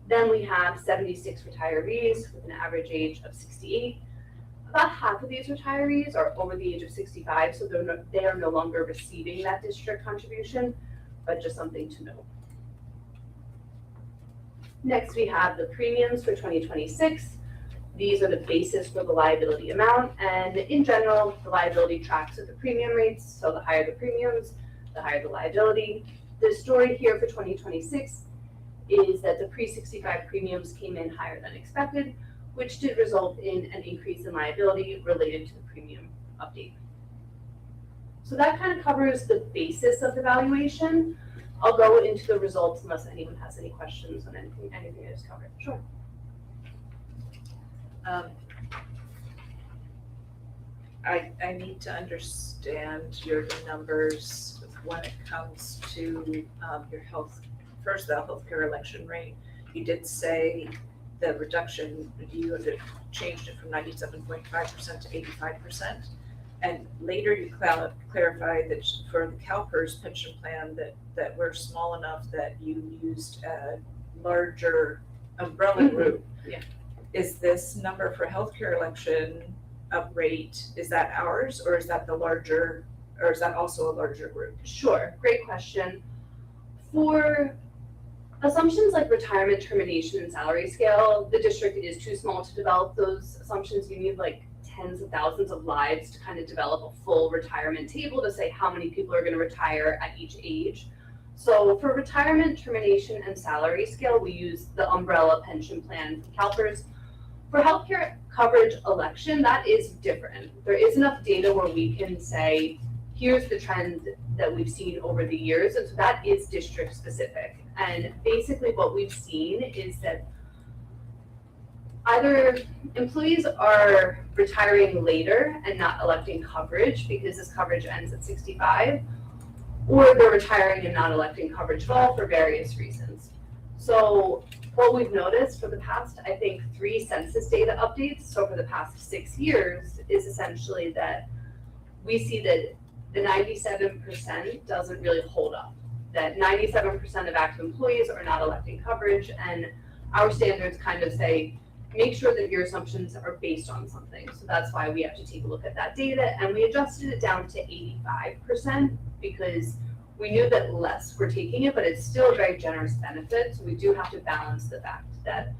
Then we have 76 retirees with an average age of 68. About half of these retirees are over the age of 65, so they are no longer receiving that district contribution, but just something to note. Next, we have the premiums for 2026. These are the basis for the liability amount, and in general, the liability tracks with the premium rates, so the higher the premiums, the higher the liability. The story here for 2026 is that the pre-65 premiums came in higher than expected, which did result in an increase in liability related to the premium update. So that kind of covers the basis of the valuation. I'll go into the results unless anyone has any questions on anything I just covered. Sure. I need to understand your numbers when it comes to your health, first the healthcare election rate. You did say the reduction, you had changed it from 97.5% to 85%. And later you clarified that for the CalPERS pension plan that we're small enough that you used a larger umbrella group. Yeah. Is this number for healthcare election up rate, is that ours or is that the larger, or is that also a larger group? Sure, great question. For assumptions like retirement, termination, and salary scale, the district is too small to develop those assumptions. You need like tens of thousands of lives to kind of develop a full retirement table to say how many people are going to retire at each age. So for retirement, termination, and salary scale, we use the umbrella pension plan from CalPERS. For healthcare coverage election, that is different. There is enough data where we can say, here's the trend that we've seen over the years, and so that is district specific. And basically what we've seen is that either employees are retiring later and not electing coverage because this coverage ends at 65, or they're retiring and not electing coverage at all for various reasons. So what we've noticed for the past, I think, 3 census data updates, so for the past 6 years, is essentially that we see that the 97% doesn't really hold up. That 97% of active employees are not electing coverage, and our standards kind of say, make sure that your assumptions are based on something. So that's why we have to take a look at that data, and we adjusted it down to 85% because we knew that less were taking it, but it's still a very generous benefit. So we do have to balance the fact that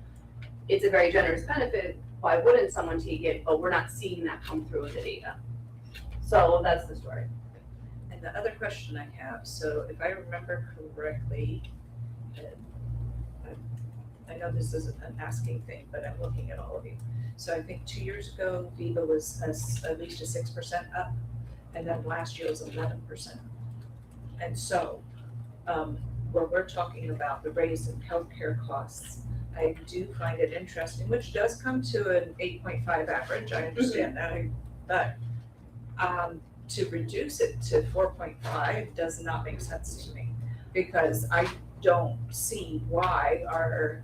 it's a very generous benefit. Why wouldn't someone take it? But we're not seeing that come through in the data. So that's the story. And the other question I have, so if I remember correctly, I know this isn't an asking thing, but I'm looking at all of you. So I think 2 years ago, VIVA was at least a 6% up, and then last year was 11%. And so, when we're talking about the raise in healthcare costs, I do find it interesting, which does come to an 8.5 average, I understand that, but to reduce it to 4.5 does not make sense to me, because I don't see why our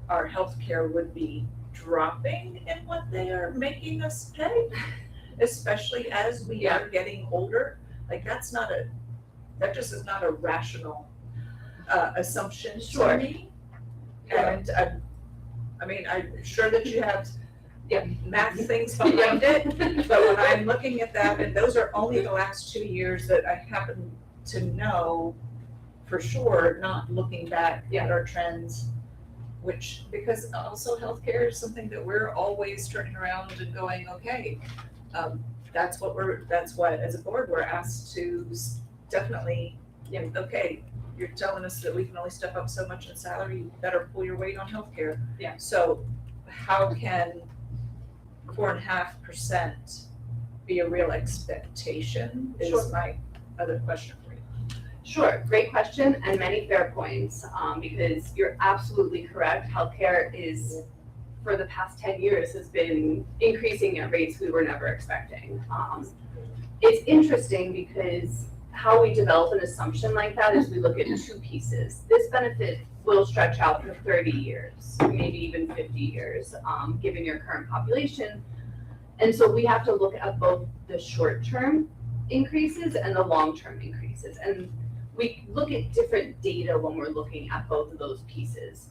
healthcare would be dropping in what they are making us pay, especially as we are getting older. Like that just is not a rational assumption to me. And I mean, I'm sure that you have math things behind it, but when I'm looking at that, and those are only the last 2 years that I happen to know for sure, not looking back at our trends, which, because also healthcare is something that we're always turning around and going, okay, that's what as a board we're asked to definitely, okay, you're telling us that we can only step up so much in salary, you better pull your weight on healthcare. Yeah. So how can 4.5% be a real expectation is my other question for you. Sure, great question and many fair points, because you're absolutely correct. Healthcare is, for the past 10 years, has been increasing at rates we were never expecting. It's interesting because how we develop an assumption like that is we look at 2 pieces. This benefit will stretch out for 30 years, maybe even 50 years, given your current population. And so we have to look at both the short-term increases and the long-term increases. And we look at different data when we're looking at both of those pieces.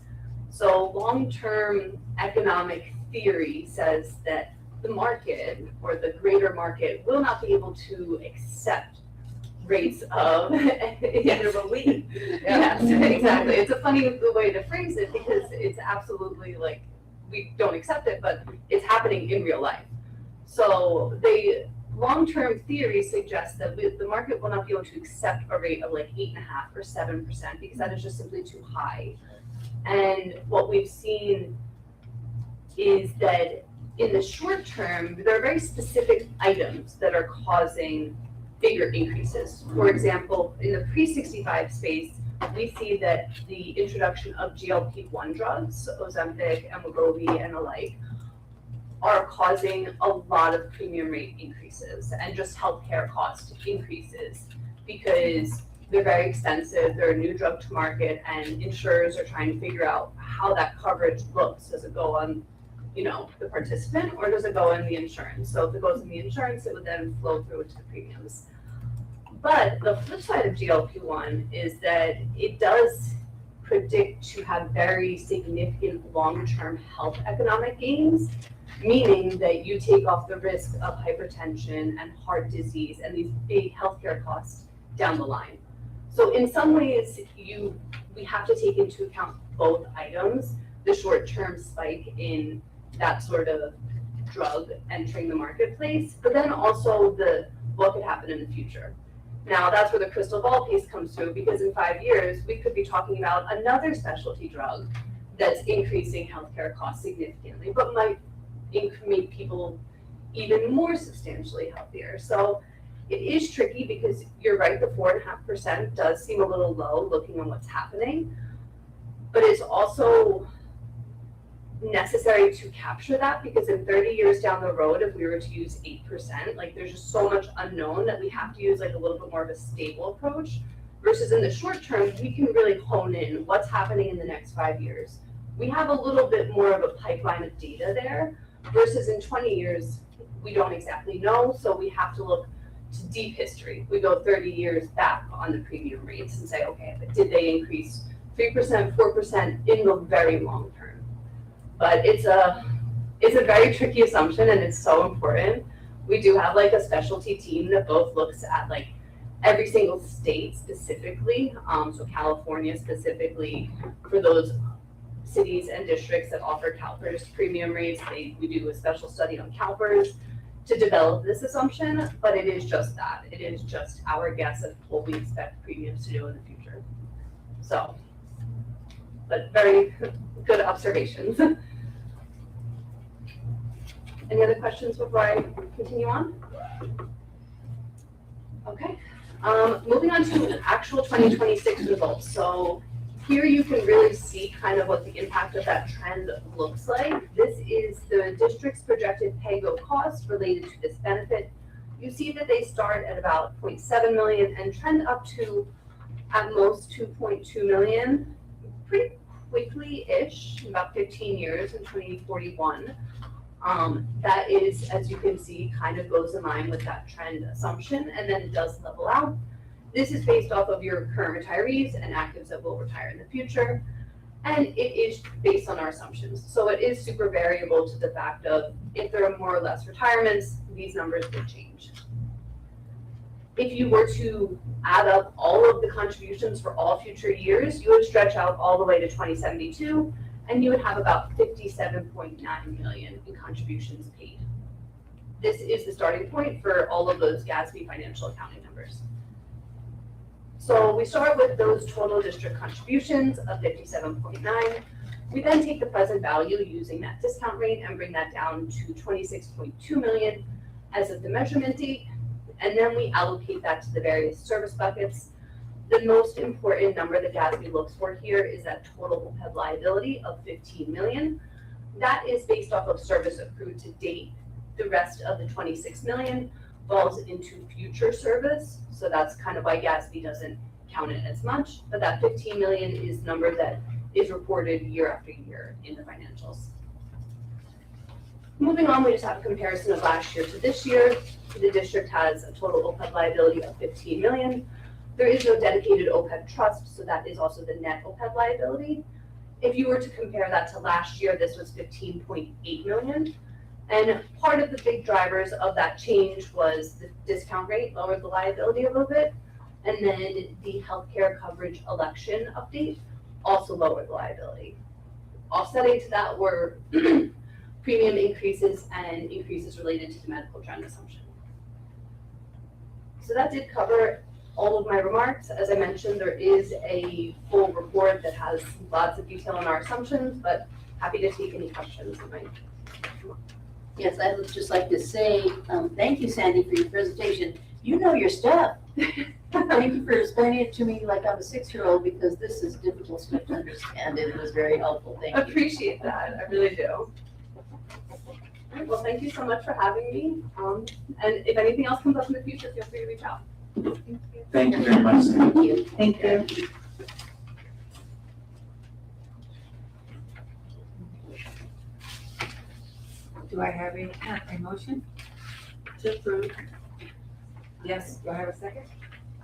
So long-term economic theory says that the market or the greater market will not be able to accept rates of, yes. of a week. Yes, exactly. It's a funny way to phrase it because it's absolutely like, we don't accept it, but it's happening in real life. So the long-term theory suggests that the market will not be able to accept a rate of like 8.5 or 7% because that is just simply too high. And what we've seen is that in the short term, there are very specific items that are causing bigger increases. For example, in the pre-65 space, we see that the introduction of GLP-1 drugs, Ozempic and Wegovy and the like, are causing a lot of premium rate increases and just healthcare cost increases because they're very expensive, they're a new drug to market, and insurers are trying to figure out how that coverage looks. Does it go on, the participant, or does it go in the insurance? So if it goes in the insurance, it would then flow through to the premiums. But the flip side of GLP-1 is that it does predict to have very significant long-term health economic gains, meaning that you take off the risk of hypertension and heart disease and these big healthcare costs down the line. So in some ways, we have to take into account both items, the short-term spike in that sort of drug entering the marketplace, but then also what could happen in the future. Now, that's where the crystal ball piece comes through, because in 5 years, we could be talking about another specialty drug that's increasing healthcare costs significantly, but might make people even more substantially healthier. So it is tricky because you're right, the 4.5% does seem a little low looking at what's happening, but it's also necessary to capture that because in 30 years down the road, if we were to use 8%, like there's just so much unknown that we have to use like a little bit more of a stable approach versus in the short term, we can really hone in what's happening in the next 5 years. We have a little bit more of a pipeline of data there versus in 20 years, we don't exactly know. So we have to look to deep history. We go 30 years back on the premium rates and say, okay, but did they increase 3%, 4% in the very long term? But it's a very tricky assumption and it's so important. We do have like a specialty team that both looks at like every single state specifically. So California specifically for those cities and districts that offer CalPERS premium rates, we do a special study on CalPERS to develop this assumption, but it is just that. It is just our guess of what we expect premiums to do in the future. So, but very good observations. Any other questions before I continue on? Okay, moving on to actual 2026 results. So here you can really see kind of what the impact of that trend looks like. This is the district's projected pay-go cost related to this benefit. You see that they start at about 0.7 million and trend up to at most 2.2 million pretty quickly-ish, about 15 years in 2041. That is, as you can see, kind of goes in line with that trend assumption, and then it does level out. This is based off of your current retirees and actives that will retire in the future, and it is based on our assumptions. So it is super variable to the fact of if there are more or less retirements, these numbers could change. If you were to add up all of the contributions for all future years, you would stretch out all the way to 2072, and you would have about 57.9 million in contributions paid. This is the starting point for all of those GASB financial accounting numbers. So we start with those total district contributions of 57.9. We then take the present value using that discount rate and bring that down to 26.2 million as of the measurement date. And then we allocate that to the various service buckets. The most important number that GASB looks for here is that total OPEB liability of 15 million. That is based off of service accrued to date. The rest of the 26 million falls into future service. So that's kind of why GASB doesn't count it as much, but that 15 million is the number that is reported year after year in the financials. Moving on, we just have a comparison of last year to this year. The district has a total OPEB liability of 15 million. There is no dedicated OPEB trust, so that is also the net OPEB liability. If you were to compare that to last year, this was 15.8 million. And part of the big drivers of that change was the discount rate lowered the liability a little bit, And then the healthcare coverage election update also lowered the liability. Offsetting to that were premium increases and increases related to the medical trend assumption. So that did cover all of my remarks. As I mentioned, there is a full report that has lots of detail on our assumptions, but happy to take any questions that might come up. Yes, I would just like to say, thank you, Sandy, for your presentation. You know your stuff. Thank you for explaining it to me like I'm a 6-year-old, because this is difficult stuff to understand, and it was very helpful. Thank you. Appreciate that, I really do. All right, well, thank you so much for having me. And if anything else comes up in the future, feel free to reach out. Thank you very much. Thank you. Thank you. Do I have a motion? To approve. Yes, do I have a second?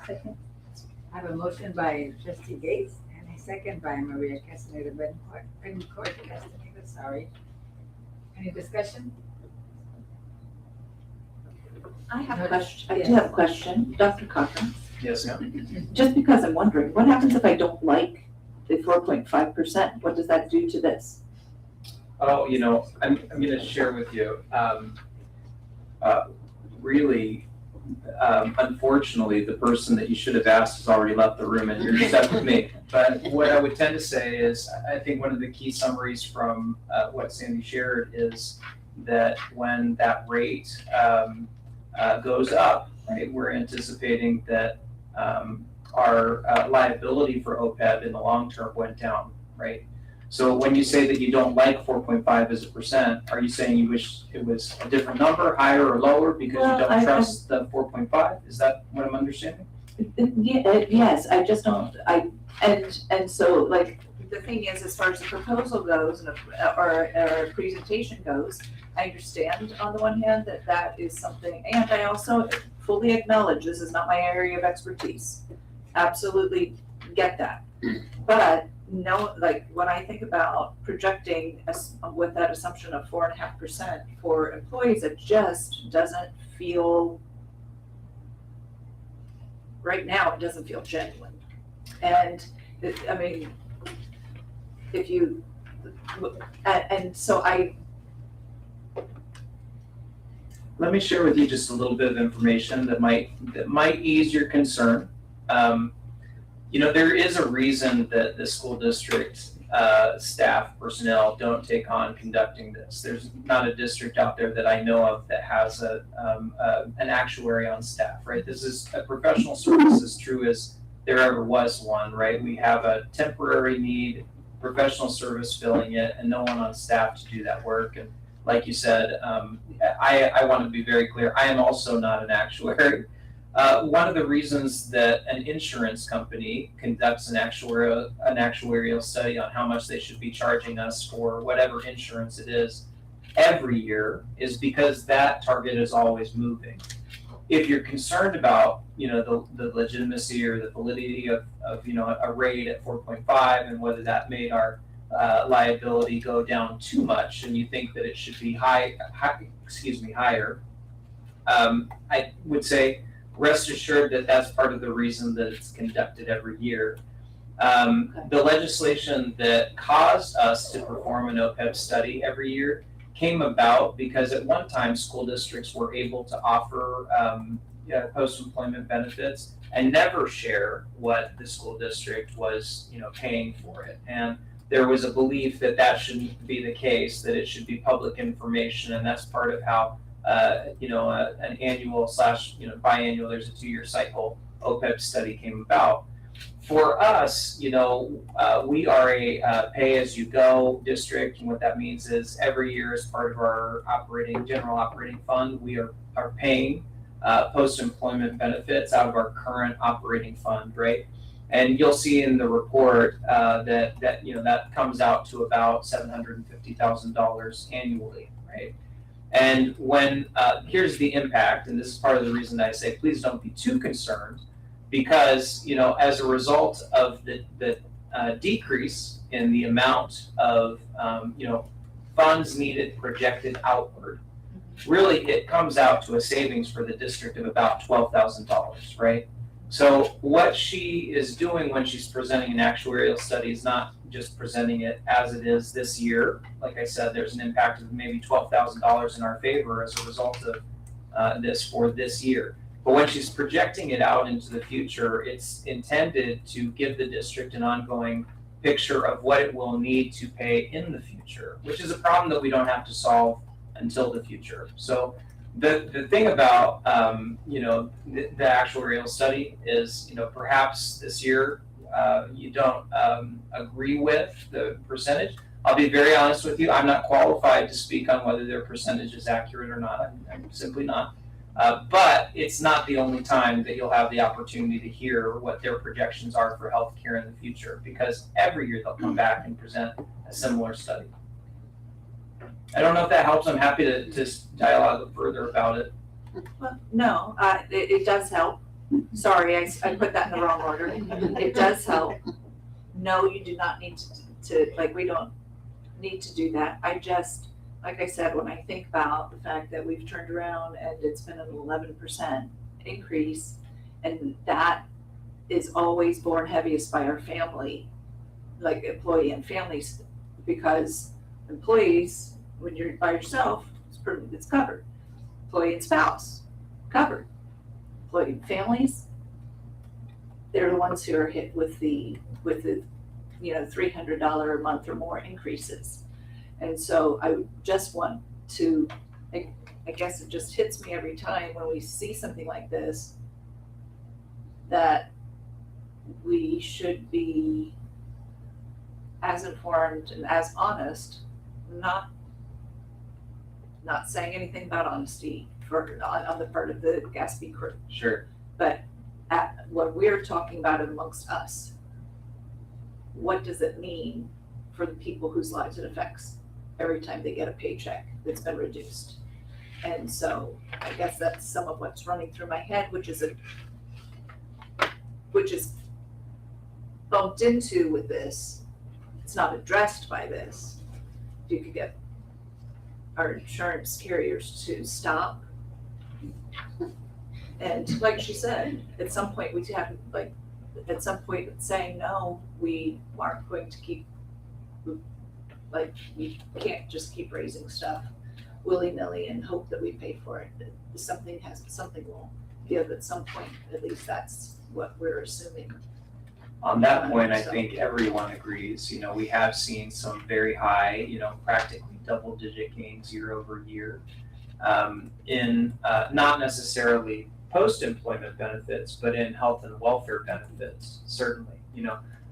Second. I have a motion by trustee Gates and a second by Maria Castaneda Betancourt Castaneda, sorry. Any discussion? I have No, a question, I yes. do have a question, Dr. Cochran. Yes, ma'am. Just because I'm wondering, what happens if I don't like the 4.5%? What does that do to this? Oh, you know, I'm gonna share with you, really, unfortunately, the person that you should have asked has already left the room and you're stuck with me. But what I would tend to say is, I think one of the key summaries from what Sandy shared is that when that rate goes up, right, we're anticipating that our liability for OPEB in the long term went down, right? So when you say that you don't like 4.5 as a percent, are you saying you wish it was a different number, higher or lower, because Well, you don't trust the 4.5? Is that what I'm understanding? Yes, I just don't, and so like, the thing is, as far as the proposal goes and or presentation goes, I understand on the one hand that that is something, and I also fully acknowledge this is not my area of expertise. Absolutely get that. But no, like when I think about projecting with that assumption of 4.5% for employees, it just doesn't feel, right now, it doesn't feel genuine. And I mean, if you, and so Let me share with you just a little bit of information that might ease your concern. You know, there is a reason that the school district staff personnel don't take on conducting this. There's not a district out there that I know of that has an actuary on staff, right? This is a professional service as true as there ever was one, right? We have a temporary need, professional service filling it, and no one on staff to do that work. And like you said, I want to be very clear, I am also not an actuary. One of the reasons that an insurance company conducts an actuarial study on how much they should be charging us for whatever insurance it is every year is because that target is always moving. If you're concerned about, you know, the legitimacy or the validity of you know, a rate at 4.5 and whether that made our liability go down too much, and you think that it should be higher, I would say rest assured that that's part of the reason that it's conducted every year. The legislation that caused us to perform an OPEB study every year came about because at one time school districts were able to offer post-employment benefits and never share what the school district was, you know, paying for it. And there was a belief that that shouldn't be the case, that it should be public information, and that's part of how you know, an annual / you know, biannual, there's a 2-year cycle OPEB study came about. For us, you know, we are a pay-as-you-go district, and what that means is every year as part of our general operating fund, we are paying post-employment benefits out of our current operating fund, right? And you'll see in the report that you know, that comes out to about $750,000 annually, right? And when, here's the impact, and this is part of the reason I say, please don't be too concerned, because, you know, as a result of the decrease in the amount of, you know, funds needed projected outward, really it comes out to a savings for the district of about $12,000, right? So what she is doing when she's presenting an actuarial study is not just presenting it as it is this year. Like I said, there's an impact of maybe $12,000 in our favor as a result of this for this year. But when she's projecting it out into the future, it's intended to give the district an ongoing picture of what it will need to pay in the future, which is a problem that we don't have to solve until the future. So the thing about the actuarial study is, perhaps this year you don't agree with the percentage. I'll be very honest with you, I'm not qualified to speak on whether their percentage is accurate or not. I'm simply not. But it's not the only time that you'll have the opportunity to hear what their projections are for healthcare in the future, because every year they'll come back and present a similar study. I don't know if that helps. I'm happy to dialogue further about it. Well, no, it does help. Sorry, I put that in the wrong order. It does help. No, you do not need to we don't need to do that. I just, like I said, when I think about the fact that we've turned around and it's been an 11% increase, and that is always borne heaviest by our family, like employee and families, because employees, when you're by yourself, it's covered. Employee and spouse, covered. Employee and families, they're the ones who are hit with the $300 a month or more increases. And so I just want to, I guess it just hits me every time when we see something like this, that we should be as informed and as honest, not saying anything about honesty on the part of the Gatsby crew. Sure. But what we're talking about amongst us, what does it mean for the people whose lives it affects every time they get a paycheck that's been reduced? And so I guess that's some of what's running through my head, which is bumped into with this. It's not addressed by this. If you could get our insurance carriers to stop. And like she said, at some point we have, at some point saying, no, we aren't going to keep, we can't just keep raising stuff willy-nilly and hope that we pay for it. Something will give at some point. At least that's what we're assuming. On that point, I think everyone agrees. We have seen some very high, practically double-digit gains year over year in not necessarily post-employment benefits, but in health and welfare benefits, certainly.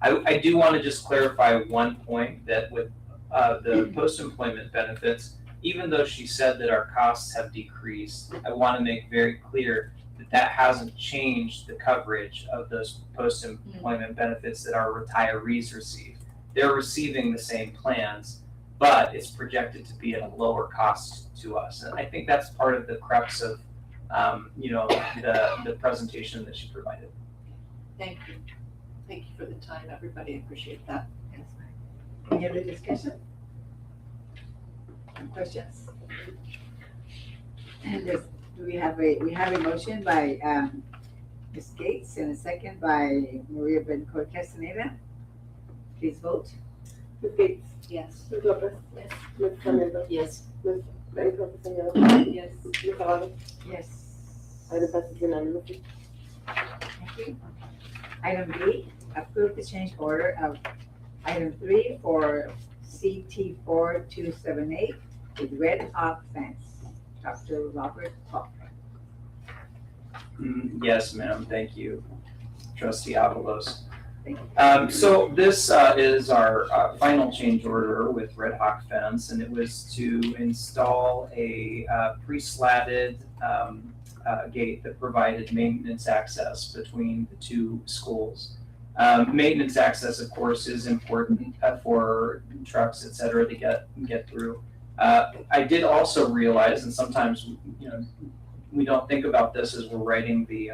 I do want to just clarify one point, that with the post-employment benefits, even though she said that our costs have decreased, I want to make very clear that hasn't changed the coverage of those post-employment benefits that our retirees receive. They're receiving the same plans, but it's projected to be at a lower cost to us. And I think that's part of the crux of, the presentation that she provided. Thank you. Thank you for the time, everybody. I appreciate that. Yes, ma'am. Any other discussion? Questions? And we have a motion by Ms. Gates and a second by Maria Betancourt Castaneda. Please vote. Ms. Gates, Yes. Ms. Lopez, Yes. Ms. Sarmiento, Yes. Ms. Betancourt Castaneda, Yes. Ms. Alvarez, Yes. item passes unanimously. Thank you. Item B, approve the change order of item 3 for CT 4278 with Red Hawk fence. Dr. Robert Faulkner. Yes, ma'am. Thank you, Trustee Avalos. Thank you. So this is our final change order with Red Hawk Fence, and it was to install a pre-slatted gate that provided maintenance access between the two schools. Maintenance access, of course, is important for trucks, et cetera, to get through. I did also realize, and sometimes we don't think about this as we're writing the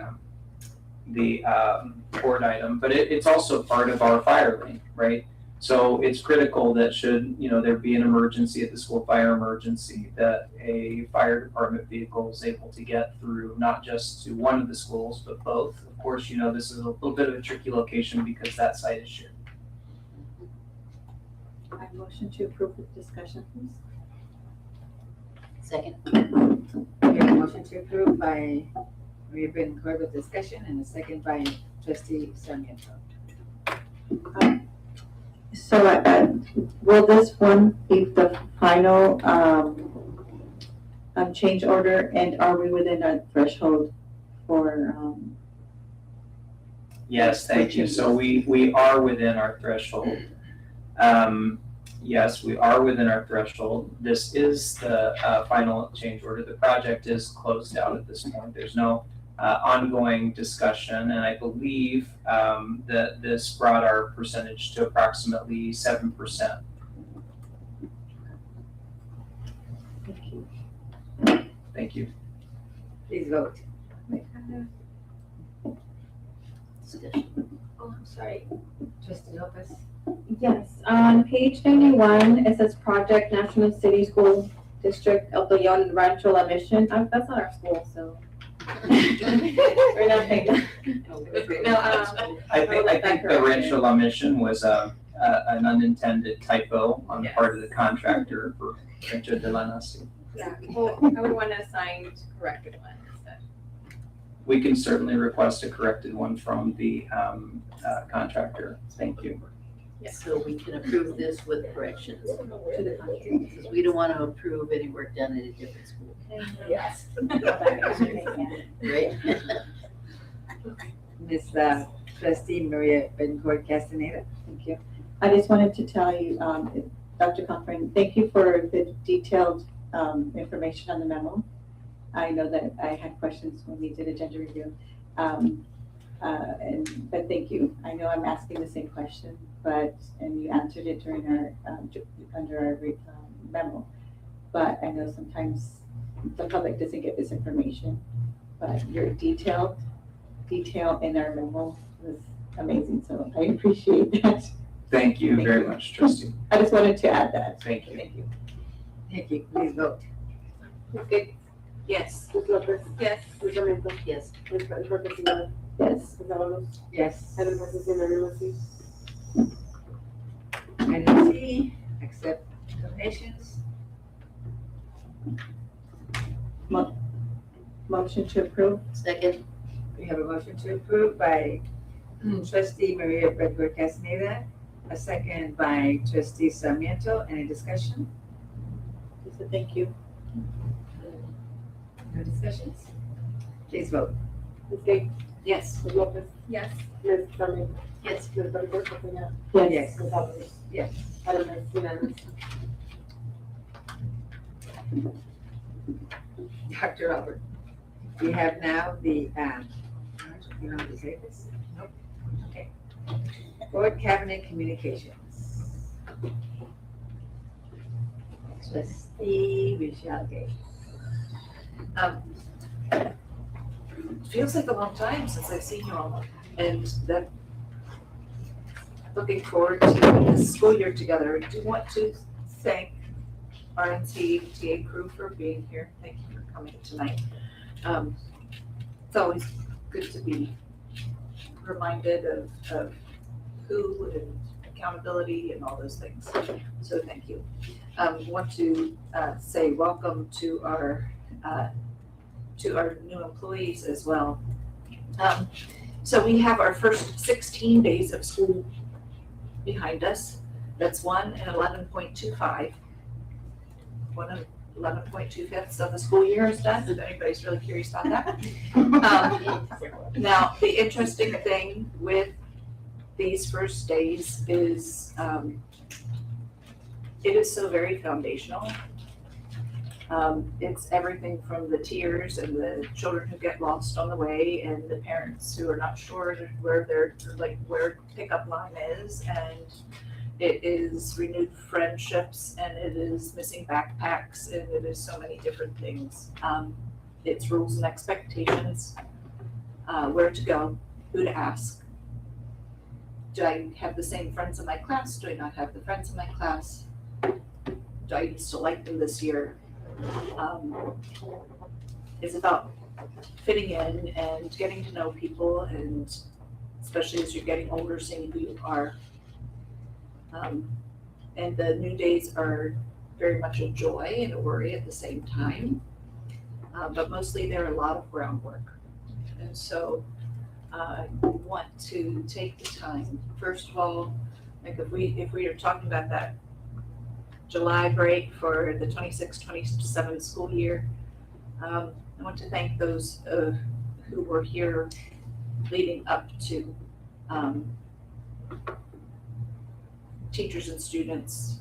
board item, but it's also part of our fire lane, right? So it's critical that should, there be an emergency at the school, fire emergency, that a fire department vehicle is able to get through not just to one of the schools, but both. Of course, this is a little bit of a tricky location because that site is shared. I motion to approve with discussion, please. Second. We have a motion to approve by Maria Bettencourt with discussion and a second by trustee Sarmiento. So, will this one be the final, change order, and are we within our threshold for, Yes, thank you. So we are within our threshold. Yes, we are within our threshold. This is the final change order. The project is closed out at this point. There's no ongoing discussion, and I believe that this brought our percentage to approximately 7%. thank you. Thank you. Please vote. Discussion. Oh, I'm sorry. Trustee Lopez. Yes, on page 91, it says Project National City School District El Peñón Rancho La Mission. That's not our school, so. We're not paying that. No, I think the Rancho La Mission was an unintended typo on the part of the contractor for Rancho de la Nación. Yeah, well, I would want to assign corrected one instead. We can certainly request a corrected one from the contractor. Thank you. So we can approve this with corrections to the contract, because we don't want to approve any work done at a different school. Yes. Right? Ms. Trustee Maria Bettencourt Castaneda. Thank you. I just wanted to tell you, Dr. Cochran, thank you for the detailed information on the memo. I know that I had questions when we did agenda review. But thank you. I know I'm asking the same question, and you answered it during our, under our memo. But I know sometimes the public doesn't get this information, but your detail in our memo was amazing, so I appreciate that. Thank you very much, Trustee. I just wanted to add that. Thank you. Thank you. Thank you. Please vote. Ms. Gates? Yes. Ms. Lopez. Yes. Ms. Sarmiento. Yes. Ms. Bettencourt Castaneda. Yes. Ms. Avalos. Yes. Item passes unanimously. Item C, accept donations. Motion to approve. Second. We have a motion to approve by trustee Maria Bettencourt Castaneda, a second by trustee Sarmiento. Any discussion? Just a thank you. No discussions? Please vote. Ms. Gates. Yes. Ms. Lopez. Yes. Ms. Sarmiento. Yes. Ms. Bettencourt Castaneda. Yes. Ms. Avalos. Yes. Item passes unanimously. Dr. Albert, we have now the, you know how to say this? Nope. Okay. Board Cabinet Communications. Trustee Michelle Gay. Feels like a long time since I've seen you all, and that looking forward to this school year together. I do want to thank RNC TA crew for being here. Thank you for coming tonight. It's always good to be reminded of who and accountability and all those things. So thank you. Want to say welcome to our new employees as well. So we have our first 16 days of school behind us. That's 1 and 11.25. 1 and 11.25 of the school year is done, if anybody's really curious about that. Now, the interesting thing with these first days is it is so very foundational. It's everything from the tears and the children who get lost on the way and the parents who are not sure where pickup line is, and it is renewed friendships, and it is missing backpacks, and it is so many different things. It's rules and expectations, where to go, who to ask, Do I have the same friends in my class? Do I not have the friends in my class? Do I still like them this year? It's about fitting in and getting to know people, and especially as you're getting older, seeing who you are. And the new days are very much a joy and a worry at the same time. But mostly they're a lot of groundwork. And so I want to take the time, first of all, like if we are talking about that July break for the 26-27 school year, I want to thank those who were here leading up to teachers and students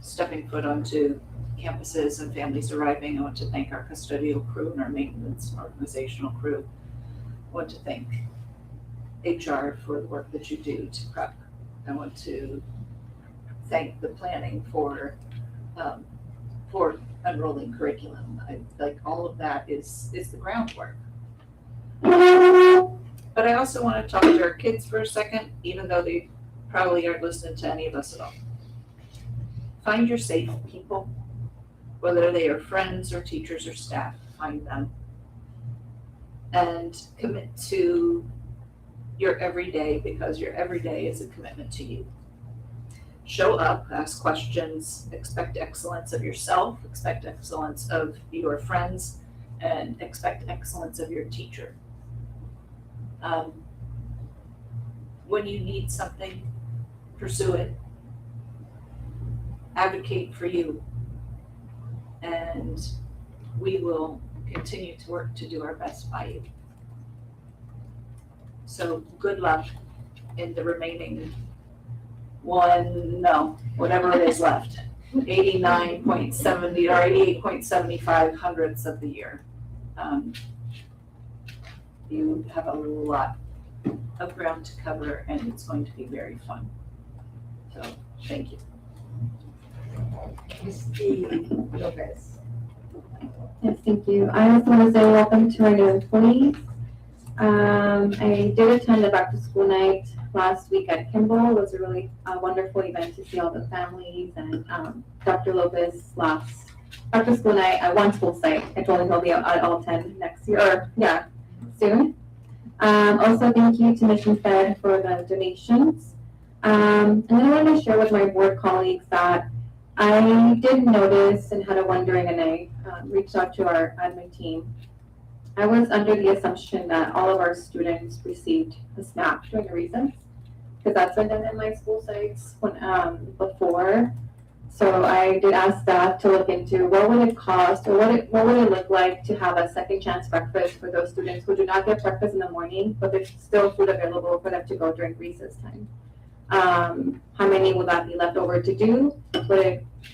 stepping foot onto campuses and families arriving. I want to thank our custodial crew and our maintenance and organizational crew. I want to thank HR for the work that you do to prep. I want to thank the planning for unrolling curriculum. Like all of that is the groundwork. But I also want to talk to our kids for a second, even though they probably aren't listening to any of us at all. Find your safe people, whether they are friends or teachers or staff, find them. And commit to your everyday, because your everyday is a commitment to you. Show up, ask questions, expect excellence of yourself, expect excellence of your friends, and expect excellence of your teacher. When you need something, pursue it. Advocate for you. And we will continue to work to do our best by you. So good luck in the remaining whatever it is left, 89.70 or 88.75 hundredths of the year. You have a lot of ground to cover, and it's going to be very fun. So thank you. Christy Lopez. Yes, thank you. I also want to say welcome to our new employees. I did attend the back to school night last week at Kimball. It was a really wonderful event to see all the families, and Dr. Lopez last back to school night at one school site. I told him he'll be at all 10 next year, or yeah, soon. Also, thank you to Mission Fed for the donations. And then I wanted to share with my board colleagues that I did notice and had a wondering, and I reached out to our admin team. I was under the assumption that all of our students received a SNAP during the recess, because that's been done in my school sites before. So I did ask staff to look into what would it cost, or what would it look like to have a second chance breakfast for those students who do not get breakfast in the morning, but there's still food available for them to go during recess time. How many will that be left over to do?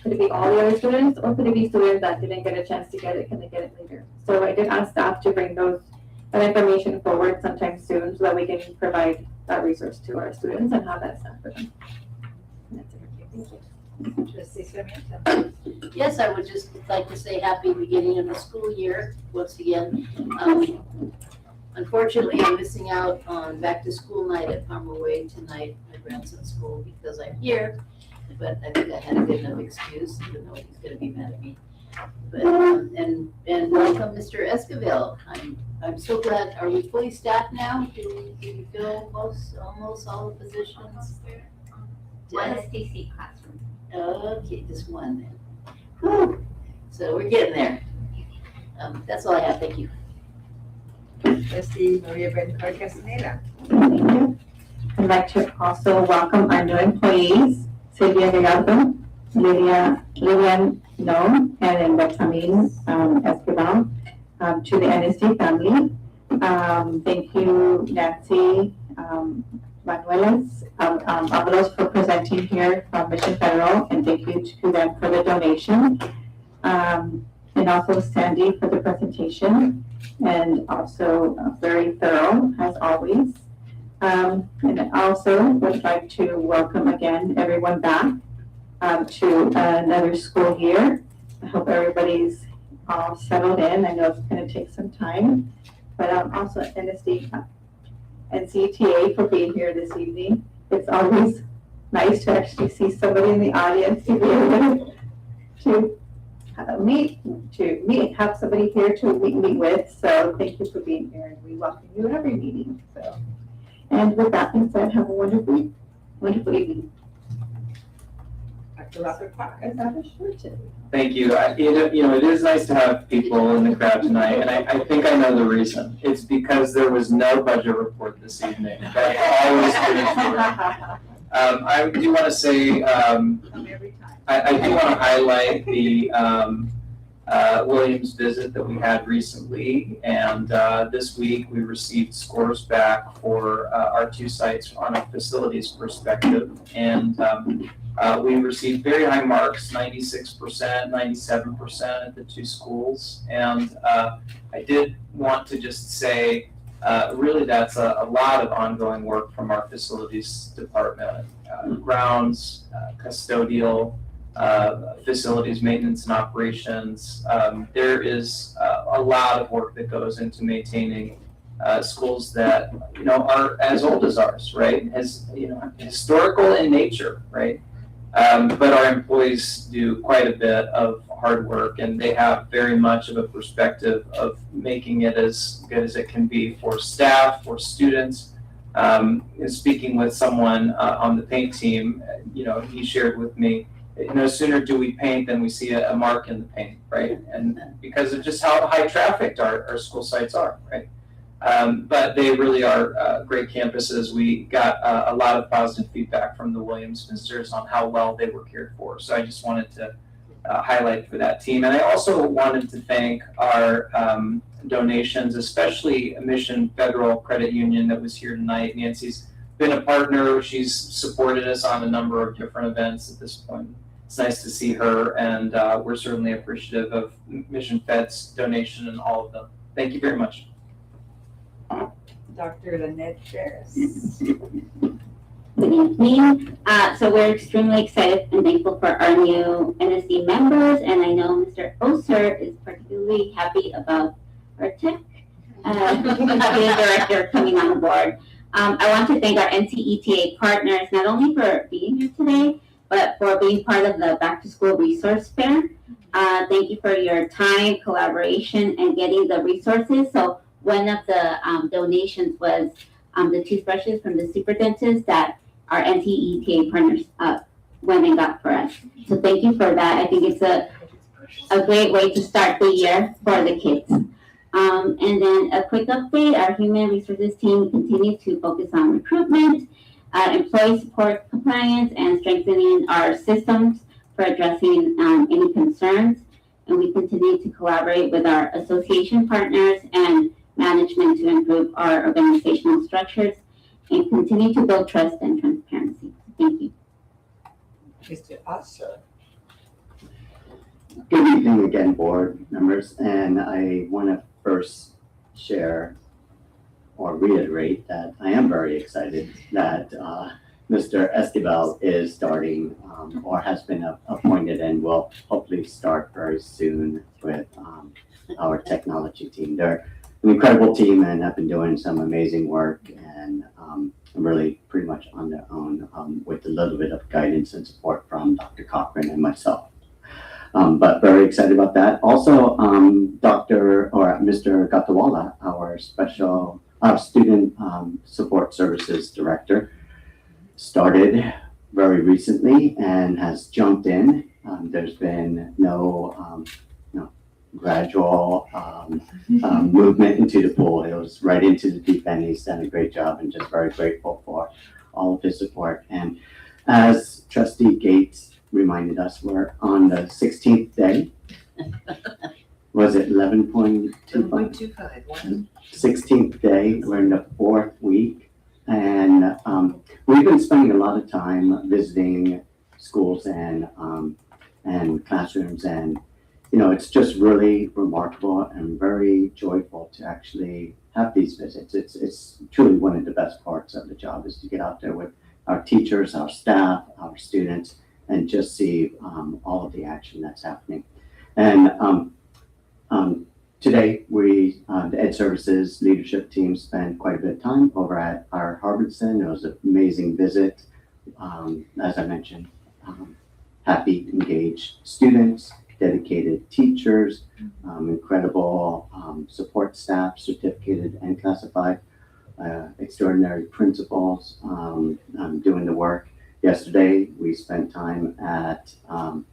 Could it be all the other students, or could it be students that didn't get a chance to get it? Can they get it later? So I did ask staff to bring that information forward sometime soon, so that we can provide that resource to our students and have that staff for them. And that's it. Thank you. Trustee Sarmiento. Yes, I would just like to say happy beginning of the school year once again. Unfortunately, I'm missing out on back to school night at Palmer Way tonight, my grandson's school, because I'm here. But I think I had a good enough excuse, even though he's gonna be mad at me. But, and welcome, Mr. Esquivel. I'm so glad. Are we fully staffed now? Do we fill almost all the positions? One STC classroom. Okay, just one then. Whew. So we're getting there. That's all I have. Thank you. Trustee Maria Betancourt Castaneda. Thank you. I'd like to also welcome our new employees, Silvia Gallardo, Lilian No, and Benjamin Esquivel, to the NSD family. Thank you, Nancy Manuelas Avalos, for presenting here from Mission Federal, and thank you to them for the donation. And also Sandy for the presentation, and also very thorough as always. And also would like to welcome again everyone back to another school year. I hope everybody's all settled in. I know it's going to take some time, but also NSD and CTA for being here this evening. It's always nice to actually see somebody in the audience to be able to have somebody here to meet with. So thank you for being here, and we welcome you at every meeting. So, and with that being said, have a wonderful evening. Dr. Robert Parker, Dr. Shorten. Thank you. It is nice to have people in the crowd tonight, and I think I know the reason. It's because there was no budget report this evening. That's always good. I do want to say, Come every time. I do want to highlight the Williams visit that we had recently, and this week we received scores back for our two sites on a facilities perspective, and we received very high marks, 96%, 97% at the two schools, and I did want to just say, really that's a lot of ongoing work from our facilities department, grounds, custodial, facilities maintenance and operations. There is a lot of work that goes into maintaining schools that are as old as ours, right? As historical in nature, right? But our employees do quite a bit of hard work, and they have very much of a perspective of making it as good as it can be for staff, for students. Speaking with someone on the paint team, he shared with me, no sooner do we paint than we see a mark in the paint, right? And because of just how high trafficked our school sites are, right? But they really are great campuses. We got a lot of positive feedback from the Williams visitors on how well they were cared for. So I just wanted to highlight for that team. And I also wanted to thank our donations, especially Mission Federal Credit Union that was here tonight. Nancy's been a partner. She's supported us on a number of different events at this point. It's nice to see her, and we're certainly appreciative of Mission Fed's donation and all of them. Thank you very much. Dr. Lynette Ferris. Good evening. So we're extremely excited and thankful for our new NSD members, and I know Mr. Oser is particularly happy about our tech director coming on board. I want to thank our NCETA partners, not only for being here today, but for being part of the Back to School Resource Fair. Thank you for your time, collaboration, and getting the resources. So one of the donations was the toothbrushes from the super dentist that our NCETA partners went and got for us. So thank you for that. I think it's a great way to start the year for the kids. And then a quick update, our human resources team continues to focus on recruitment, employee support, compliance, and strengthening our systems for addressing any concerns. And we continue to collaborate with our association partners and management to improve our organizational structures and continue to build trust and transparency. Thank you. Mr. Usher. Good evening again, board members, and I want to first share or reiterate that I am very excited that Mr. Esquivel is starting or has been appointed and will hopefully start very soon with our technology team. They're an incredible team and have been doing some amazing work, and really pretty much on their own with a little bit of guidance and support from Dr. Cochran and myself. But very excited about that. Also, Mr. Gatawala, our student support services director, started very recently and has jumped in. There's been no gradual movement into the pool. It was right into the deep end. He's done a great job, and just very grateful for all of his support. And as Trustee Gates reminded us, we're on the 16th day. Was it 11.25? 11.25. 16th day. We're in the 4th week, and we've been spending a lot of time visiting schools and classrooms, and it's just really remarkable and very joyful to actually have these visits. It's truly one of the best parts of the job, is to get out there with our teachers, our staff, our students, and just see all of the action that's happening. And Today, we, the Ed Services leadership team spent quite a bit of time over at our Harbison. It was an amazing visit. As I mentioned, happy, engaged students, dedicated teachers, incredible support staff, certificated and classified, extraordinary principals doing the work. Yesterday, we spent time at Palmer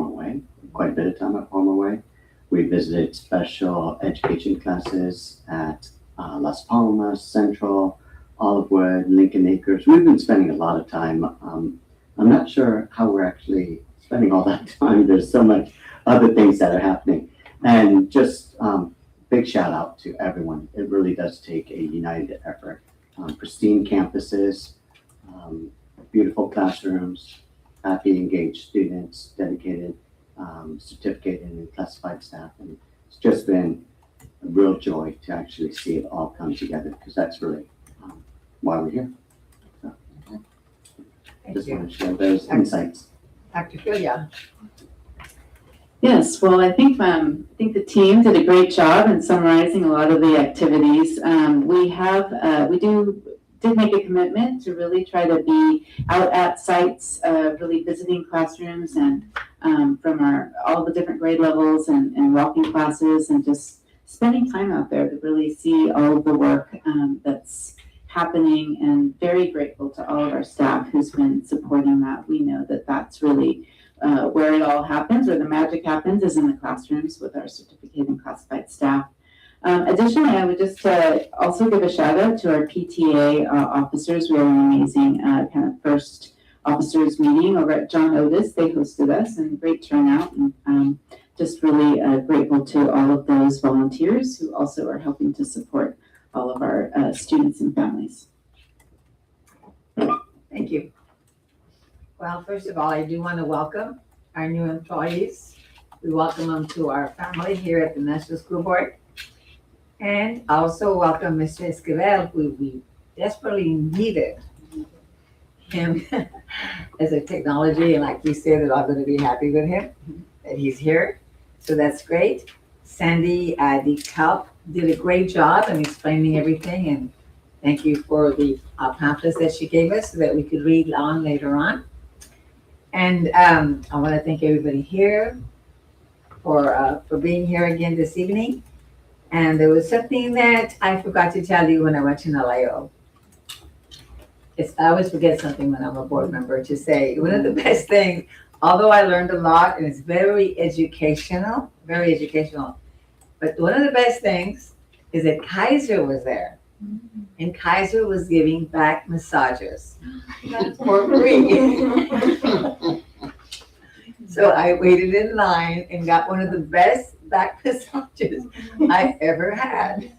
Way, quite a bit of time at Palmer Way. We visited special education classes at Las Palmas, Central, Olivewood, Lincoln Acres. We've been spending a lot of time. I'm not sure how we're actually spending all that time. There's so much other things that are happening. And just big shout out to everyone. It really does take a united effort. Pristine campuses, beautiful classrooms, happy, engaged students, dedicated, certificated and classified staff. And it's just been a real joy to actually see it all come together, because that's really why we're here. So, just want to share those insights. Dr. Filia. Yes, well, I think the team did a great job in summarizing a lot of the activities. We did make a commitment to really try to be out at sites, really visiting classrooms and from all the different grade levels and walking classes, and just spending time out there to really see all of the work that's happening, and very grateful to all of our staff who's been supporting that. We know that that's really where it all happens, where the magic happens, is in the classrooms with our certificated and classified staff. Additionally, I would just also give a shout out to our PTA officers. We had an amazing kind of first officers meeting over at John Otis. They hosted us, and great turnout, and just really grateful to all of those volunteers who also are helping to support all of our students and families. Thank you. Well, first of all, I do want to welcome our new employees. We welcome them to our family here at the National School Board. And also welcome Mr. Esquivel, who we desperately needed him as a technology. And like we said, they're all going to be happy with him, that he's here. So that's great. Sandy DeKalb did a great job in explaining everything. And thank you for the pamphlets that she gave us so that we could read on later on. And I want to thank everybody here for being here again this evening. And there was something that I forgot to tell you when I went to NALEO. I always forget something when I'm a board member to say. One of the best things, although I learned a lot and it's very educational, but one of the best things is that Kaiser was there. And Kaiser was giving back massages for free. So I waited in line and got one of the best back massages I ever had.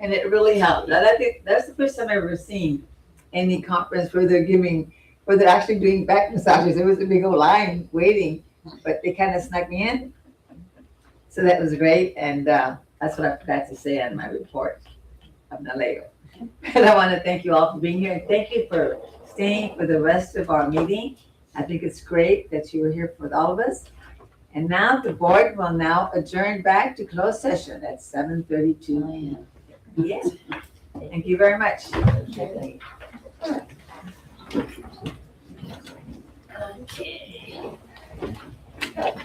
And it really helped. And I think that's the first time I've ever seen any conference where they're actually doing back massages. There was a big old line waiting, but they kind of snuck me in. So that was great. And that's what I forgot to say on my report of NALEO. And I want to thank you all for being here. And thank you for staying for the rest of our meeting. I think it's great that you were here with all of us. And now the board will now adjourn back to closed session at 7:32 p.m. Yes. Thank you very much.